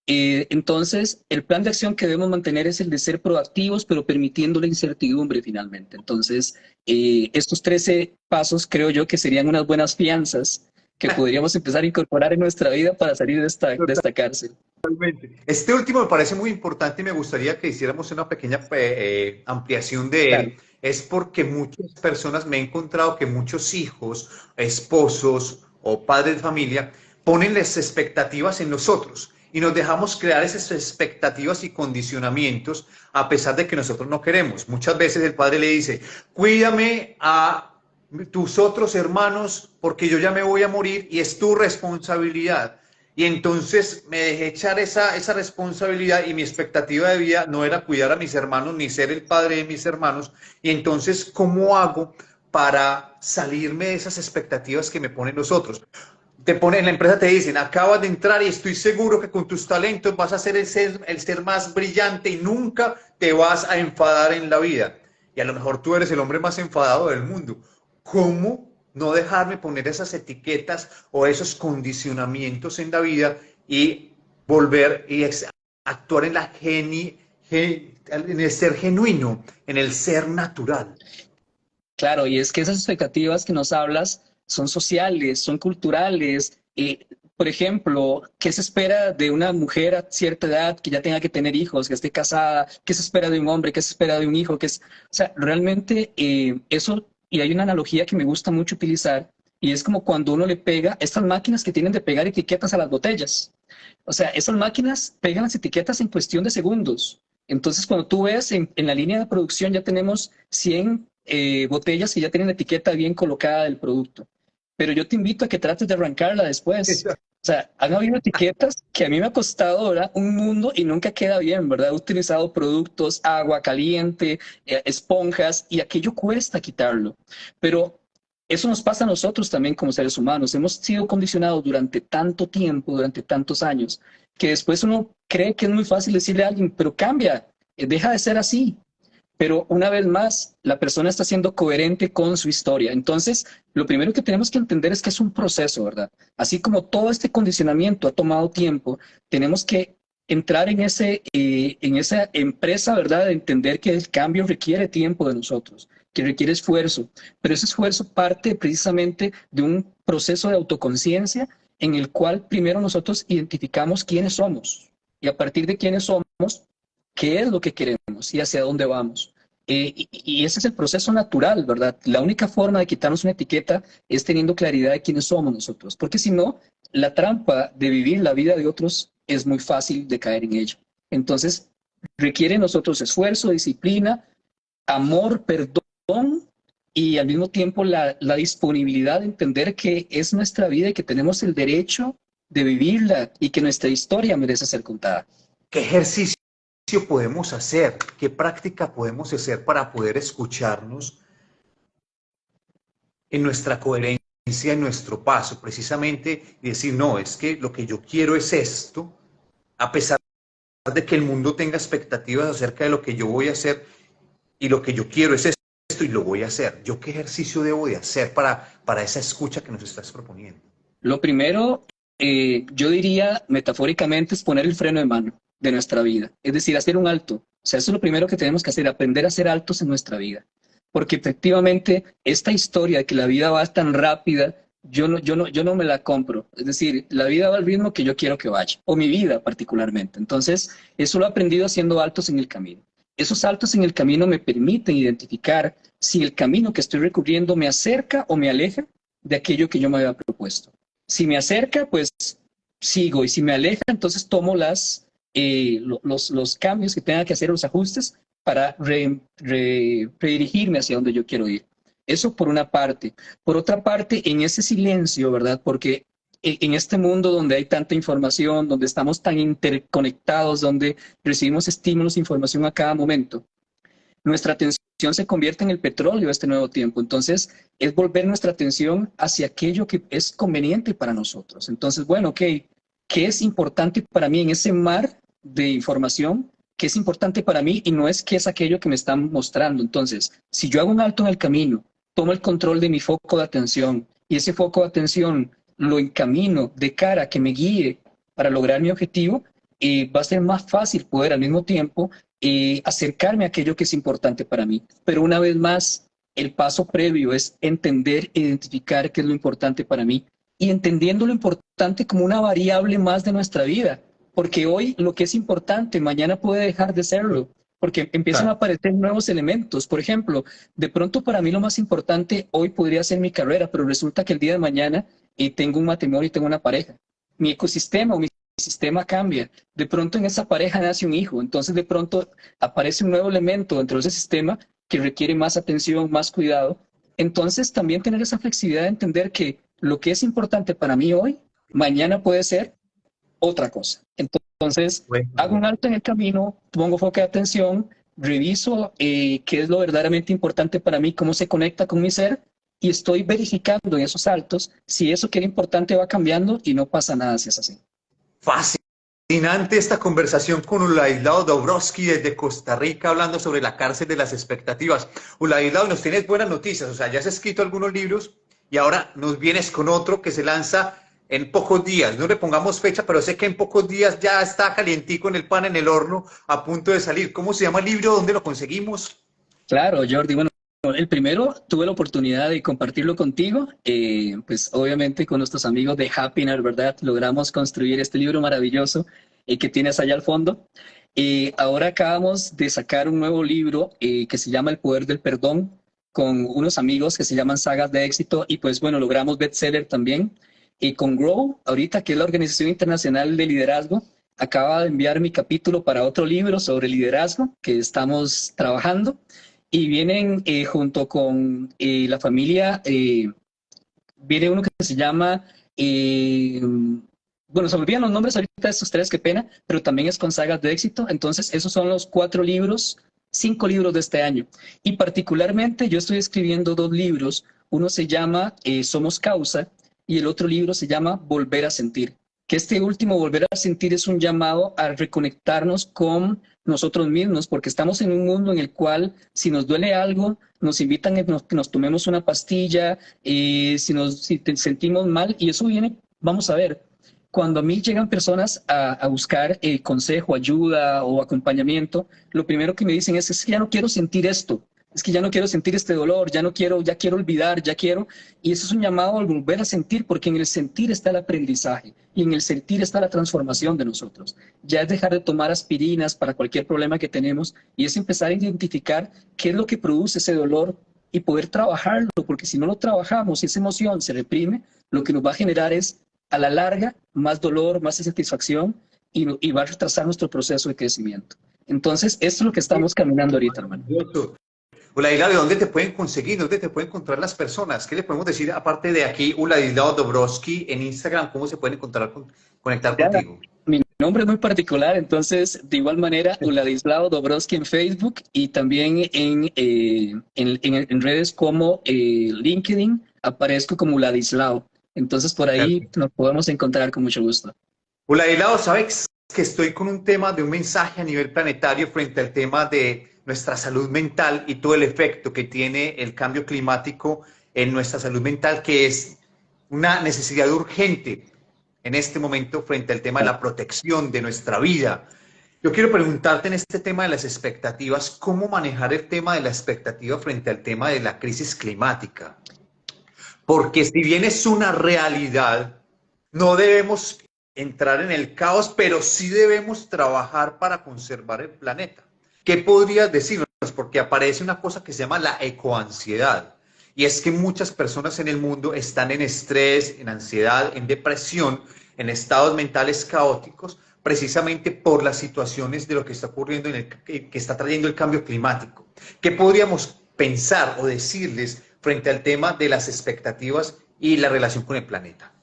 Entonces, el plan de acción que debemos mantener es el de ser proactivos, pero permitiendo la incertidumbre finalmente. Entonces, estos 13 pasos creo yo que serían unas buenas fianzas que podríamos empezar a incorporar en nuestra vida para salir de esta cárcel. Este último me parece muy importante y me gustaría que hiciéramos una pequeña ampliación de él. Claro. Es porque muchas personas, me he encontrado que muchos hijos, esposos o padres de familia ponen las expectativas en nosotros y nos dejamos crear esas expectativas y condicionamientos a pesar de que nosotros no queremos. Muchas veces el padre le dice, cuídame a tus otros hermanos porque yo ya me voy a morir y es tu responsabilidad. Y entonces me dejé echar esa responsabilidad y mi expectativa de vida no era cuidar a mis hermanos ni ser el padre de mis hermanos. Y entonces, ¿cómo hago para salirme de esas expectativas que me ponen los otros? En la empresa te dicen, acabas de entrar y estoy seguro que con tus talentos vas a ser el ser más brillante y nunca te vas a enfadar en la vida. Y a lo mejor tú eres el hombre más enfadado del mundo. ¿Cómo no dejarme poner esas etiquetas o esos condicionamientos en la vida y volver y actuar en el ser genuino, en el ser natural? Claro, y es que esas expectativas que nos hablas son sociales, son culturales. Por ejemplo, ¿qué se espera de una mujer a cierta edad que ya tenga que tener hijos, que esté casada? ¿Qué se espera de un hombre? ¿Qué se espera de un hijo? O sea, realmente eso, y hay una analogía que me gusta mucho utilizar, y es como cuando uno le pega estas máquinas que tienen de pegar etiquetas a las botellas. O sea, esas máquinas pegan las etiquetas en cuestión de segundos. Entonces, cuando tú ves en la línea de producción ya tenemos 100 botellas que ya tienen la etiqueta bien colocada del producto. Pero yo te invito a que trates de arrancarla después. O sea, han habido etiquetas que a mí me ha costado, ¿verdad? Un mundo y nunca queda bien, ¿verdad? He utilizado productos, agua caliente, esponjas y aquello cuesta quitarlo. Pero eso nos pasa a nosotros también como seres humanos. Hemos sido condicionados durante tanto tiempo, durante tantos años, que después uno cree que es muy fácil decirle a alguien, pero cambia, deja de ser así. Pero una vez más, la persona está siendo coherente con su historia. Entonces, lo primero que tenemos que entender es que es un proceso, ¿verdad? Así como todo este condicionamiento ha tomado tiempo, tenemos que entrar en esa empresa, ¿verdad? De entender que el cambio requiere tiempo de nosotros, que requiere esfuerzo, pero ese esfuerzo parte precisamente de un proceso de autoconciencia en el cual primero nosotros identificamos quiénes somos y a partir de quiénes somos, qué es lo que queremos y hacia dónde vamos. Y ese es el proceso natural, ¿verdad? La única forma de quitarnos una etiqueta es teniendo claridad de quiénes somos nosotros, porque si no, la trampa de vivir la vida de otros es muy fácil de caer en ello. Entonces, requiere nosotros esfuerzo, disciplina, amor, perdón y al mismo tiempo la disponibilidad de entender que es nuestra vida y que tenemos el derecho de vivirla y que nuestra historia merece ser contada. ¿Qué ejercicio podemos hacer? ¿Qué práctica podemos hacer para poder escucharnos en nuestra coherencia, en nuestro paso, precisamente, y decir, no, es que lo que yo quiero es esto, a pesar de que el mundo tenga expectativas acerca de lo que yo voy a hacer, y lo que yo quiero es esto, y lo voy a hacer? ¿Yo qué ejercicio debo de hacer para esa escucha que nos estás proponiendo? Lo primero, yo diría metafóricamente, es poner el freno de mano de nuestra vida, es decir, hacer un alto. O sea, eso es lo primero que tenemos que hacer, aprender a hacer altos en nuestra vida. Porque efectivamente esta historia de que la vida va tan rápida, yo no me la compro. Es decir, la vida va al ritmo que yo quiero que vaya, o mi vida particularmente. Entonces, eso lo he aprendido haciendo altos en el camino. Esos saltos en el camino me permiten identificar si el camino que estoy recorriendo me acerca o me aleja de aquello que yo me había propuesto. Si me acerca, pues sigo, y si me aleja, entonces tomo los cambios que tenga que hacer, los ajustes para redirigirme hacia donde yo quiero ir. Eso por una parte. Por otra parte, en ese silencio, ¿verdad? Porque en este mundo donde hay tanta información, donde estamos tan interconectados, donde recibimos estímulos, información a cada momento, nuestra atención se convierte en el petróleo de este nuevo tiempo. Entonces, es volver nuestra atención hacia aquello que es conveniente para nosotros. Entonces, bueno, ok, ¿qué es importante para mí en ese mar de información? ¿Qué es importante para mí? Y no es qué es aquello que me están mostrando. Entonces, si yo hago un alto en el camino, tomo el control de mi foco de atención y ese foco de atención lo encamino de cara a que me guíe para lograr mi objetivo, va a ser más fácil poder al mismo tiempo acercarme a aquello que es importante para mí. Pero una vez más, el paso previo es entender e identificar qué es lo importante para mí y entendiendo lo importante como una variable más de nuestra vida. Porque hoy lo que es importante, mañana puede dejar de serlo, porque empiezan a aparecer nuevos elementos. Por ejemplo, de pronto para mí lo más importante hoy podría ser mi carrera, pero resulta que el día de mañana tengo un matrimonio y tengo una pareja. Mi ecosistema o mi sistema cambia. De pronto en esa pareja nace un hijo, entonces de pronto aparece un nuevo elemento dentro de ese sistema que requiere más atención, más cuidado. Entonces también tener esa flexibilidad de entender que lo que es importante para mí hoy, mañana puede ser otra cosa. Entonces, Bueno, hago un alto en el camino, pongo foco de atención, reviso qué es lo verdaderamente importante para mí, cómo se conecta con mi ser, y estoy verificando en esos saltos si eso que era importante va cambiando y no pasa nada si es así. fascinante esta conversación con Ulaislao Dobrowski desde Costa Rica, hablando sobre la cárcel de las expectativas. Ulaislao, nos tienes buenas noticias, o sea, ya has escrito algunos libros y ahora nos vienes con otro que se lanza en pocos días. No le pongamos fecha, pero sé que en pocos días ya está calientico en el pan, en el horno, a punto de salir. ¿Cómo se llama el libro? ¿Dónde lo conseguimos? Claro, Jordi. Bueno, el primero tuve la oportunidad de compartirlo contigo, pues obviamente con nuestros amigos de Happiness, ¿verdad? Logramos construir este libro maravilloso que tienes allá al fondo. Ahora acabamos de sacar un nuevo libro que se llama El Poder del Perdón, con unos amigos que se llaman Sagas de Éxito, y pues bueno, logramos bestseller también. con Grow, ahorita que es la Organización Internacional de Liderazgo, acaba de enviar mi capítulo para otro libro sobre liderazgo que estamos trabajando y vienen junto con la familia, viene uno que se llama, bueno, se me olvidan los nombres ahorita de estos tres, qué pena, pero también es con sagas de éxito. Entonces, esos son los 4 libros, 5 libros de este año. Y particularmente yo estoy escribiendo 2 libros. Uno se llama Somos Causa y el otro libro se llama Volver a Sentir. Que este último, Volver a Sentir, es un llamado a reconectarnos con nosotros mismos, porque estamos en un mundo en el cual si nos duele algo, nos invitan a que nos tomemos una pastilla, si te sentimos mal, y eso viene, vamos a ver, cuando a mí llegan personas a buscar consejo, ayuda o acompañamiento, lo primero que me dicen es que ya no quiero sentir esto, es que ya no quiero sentir este dolor, ya quiero olvidar, ya quiero, y eso es un llamado a volver a sentir, porque en el sentir está el aprendizaje y en el sentir está la transformación de nosotros. Ya es dejar de tomar aspirinas para cualquier problema que tenemos y es empezar a identificar qué es lo que produce ese dolor y poder trabajarlo, porque si no lo trabajamos y esa emoción se reprime, lo que nos va a generar es, a la larga, más dolor, más insatisfacción y va a retrasar nuestro proceso de crecimiento. Entonces, esto es lo que estamos caminando ahorita, hermano. Uladislao, ¿de dónde te pueden conseguir? ¿Dónde te pueden encontrar las personas? ¿Qué le podemos decir aparte de aquí, Uladislao Dobrovsky, en Instagram? ¿Cómo se pueden conectar Ya, contigo? mi nombre es muy particular, entonces, de igual manera, Uladislao Dobrovsky en Facebook y también en redes como LinkedIn, aparezco como Uladislao. Entonces, por ahí nos podemos encontrar con mucho gusto. Uladislao, ¿sabes que estoy con un tema de un mensaje a nivel planetario frente al tema de nuestra salud mental y todo el efecto que tiene el cambio climático en nuestra salud mental, que es una necesidad urgente en este momento frente al tema de la protección de nuestra vida? Yo quiero preguntarte en este tema de las expectativas, ¿cómo manejar el tema de la expectativa frente al tema de la crisis climática? Porque si bien es una realidad, no debemos entrar en el caos, pero sí debemos trabajar para conservar el planeta. ¿Qué podrías decirnos? Porque aparece una cosa que se llama la ecoansiedad. Y es que muchas personas en el mundo están en estrés, en ansiedad, en depresión, en estados mentales caóticos, precisamente por las situaciones de lo que está ocurriendo, que está trayendo el cambio climático. ¿Qué podríamos pensar o decirles frente al tema de las expectativas y la relación con el planeta?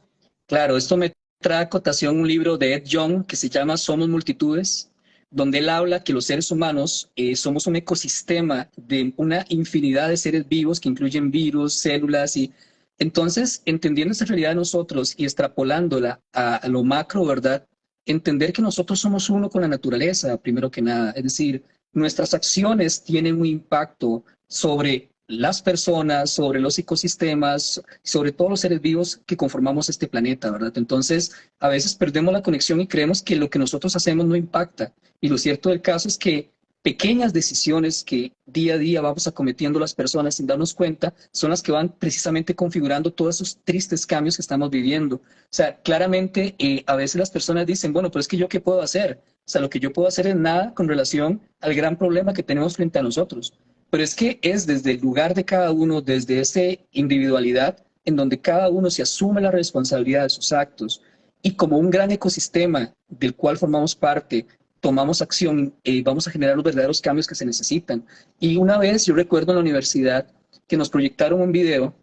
Claro, esto me trae a cotación un libro de Ed Young que se llama Somos Multitudes, donde él habla que los seres humanos somos un ecosistema de una infinidad de seres vivos que incluyen virus, células y entonces, entendiendo esa realidad de nosotros y extrapolándola a lo macro, ¿verdad? Entender que nosotros somos uno con la naturaleza, primero que nada. Es decir, nuestras acciones tienen un impacto sobre las personas, sobre los ecosistemas, sobre todos los seres vivos que conformamos este planeta, ¿verdad? Entonces, a veces perdemos la conexión y creemos que lo que nosotros hacemos no impacta. Y lo cierto del caso es que pequeñas decisiones que día a día vamos acometiendo las personas sin darnos cuenta son las que van precisamente configurando todos esos tristes cambios que estamos viviendo. O sea, claramente a veces las personas dicen, bueno, pero es que yo qué puedo hacer. O sea, lo que yo puedo hacer es nada con relación al gran problema que tenemos frente a nosotros. Pero es que es desde el lugar de cada uno, desde esa individualidad, en donde cada uno se asume la responsabilidad de sus actos y como un gran ecosistema del cual formamos parte, tomamos acción, vamos a generar los verdaderos cambios que se necesitan. Y una vez yo recuerdo en la universidad que nos proyectaron un video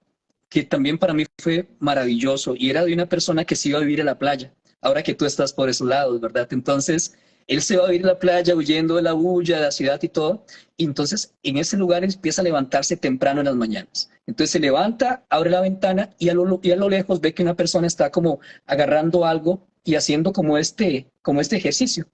que también para mí fue maravilloso y era de una persona que se iba a vivir a la playa, ahora que tú estás por esos lados, ¿verdad? Entonces, él se va a vivir a la playa huyendo de la bulla, de la ciudad y todo, y entonces en ese lugar empieza a levantarse temprano en las mañanas. Entonces se levanta, abre la ventana y a lo lejos ve que una persona está como agarrando algo y haciendo como este ejercicio.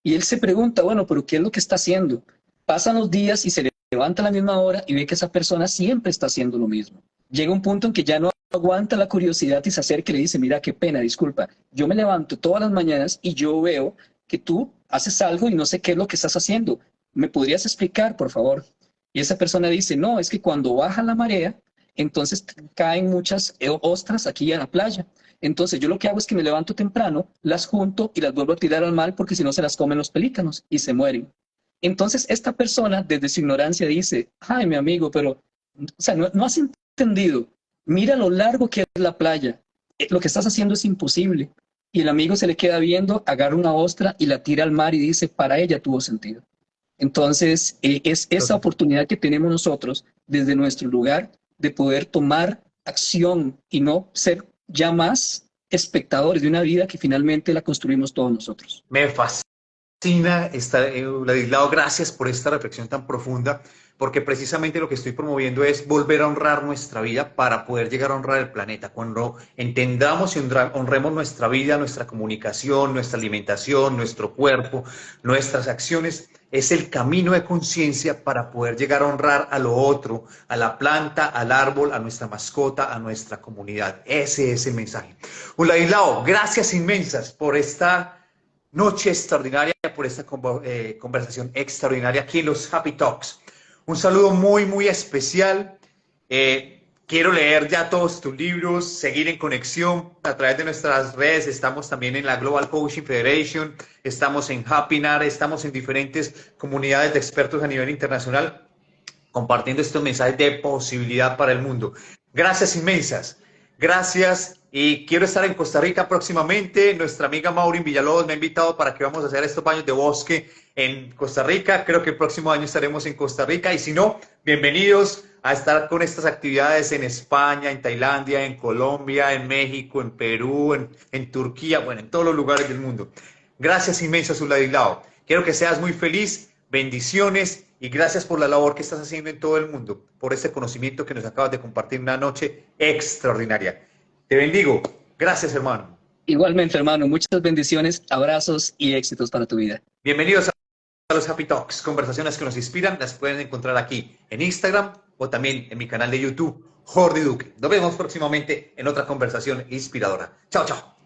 Y él se pregunta, bueno, pero ¿qué es lo que está haciendo? Pasan los días y se levanta a la misma hora y ve que esa persona siempre está haciendo lo mismo. Llega un punto en que ya no aguanta la curiosidad y se acerca y le dice, mira, qué pena, disculpa, yo me levanto todas las mañanas y yo veo que tú haces algo y no sé qué es lo que estás haciendo. ¿Me podrías explicar, por favor? Y esa persona dice, no, es que cuando baja la marea, entonces caen muchas ostras aquí a la playa. Entonces yo lo que hago es que me levanto temprano, las junto y las vuelvo a tirar al mar porque si no se las comen los pelícanos y se mueren. Entonces esta persona desde su ignorancia dice, ay, mi amigo, pero o sea, no has entendido. Mira lo largo que es la playa. lo que estás haciendo es imposible. Y el amigo se le queda viendo, agarra una ostra y la tira al mar y dice, para ella tuvo sentido. Entonces, es esa oportunidad que tenemos nosotros desde nuestro lugar de poder tomar acción y no ser ya más espectadores de una vida que finalmente la construimos todos nosotros. Me fascina estar, Ladislao, gracias por esta reflexión tan profunda, porque precisamente lo que estoy promoviendo es volver a honrar nuestra vida para poder llegar a honrar el planeta. Cuando entendamos y honremos nuestra vida, nuestra comunicación, nuestra alimentación, nuestro cuerpo, nuestras acciones, es el camino de conciencia para poder llegar a honrar a lo otro, a la planta, al árbol, a nuestra mascota, a nuestra comunidad. Ese es el mensaje. Ladislao, gracias inmensas por esta noche extraordinaria, por esta conversación extraordinaria aquí en los Happy Talks. Un saludo muy, muy especial. Quiero leer ya todos tus libros, seguir en conexión a través de nuestras redes. Estamos también en la Global Coaching Federation, estamos en Happinar, estamos en diferentes comunidades de expertos a nivel internacional, compartiendo estos mensajes de posibilidad para el mundo. Gracias inmensas. Gracias. Y quiero estar en Costa Rica próximamente. Nuestra amiga Maureen Villalobos me ha invitado para que vamos a hacer estos baños de bosque en Costa Rica. Creo que el próximo año estaremos en Costa Rica. Y si no, bienvenidos a estar con estas actividades en España, en Tailandia, en Colombia, en México, en Perú, en Turquía, bueno, en todos los lugares del mundo. Gracias inmensas, Ladislao. Quiero que seas muy feliz. Bendiciones y gracias por la labor que estás haciendo en todo el mundo, por este conocimiento que nos acabas de compartir una noche extraordinaria. Te bendigo. Gracias, hermano. Igualmente, hermano, muchas bendiciones, abrazos y éxitos para tu vida. Bienvenidos a los Happy Talks, conversaciones que nos inspiran. Las pueden encontrar aquí en Instagram o también en mi canal de YouTube, Jordi Duque. Nos vemos próximamente en otra conversación inspiradora. Chao, chao.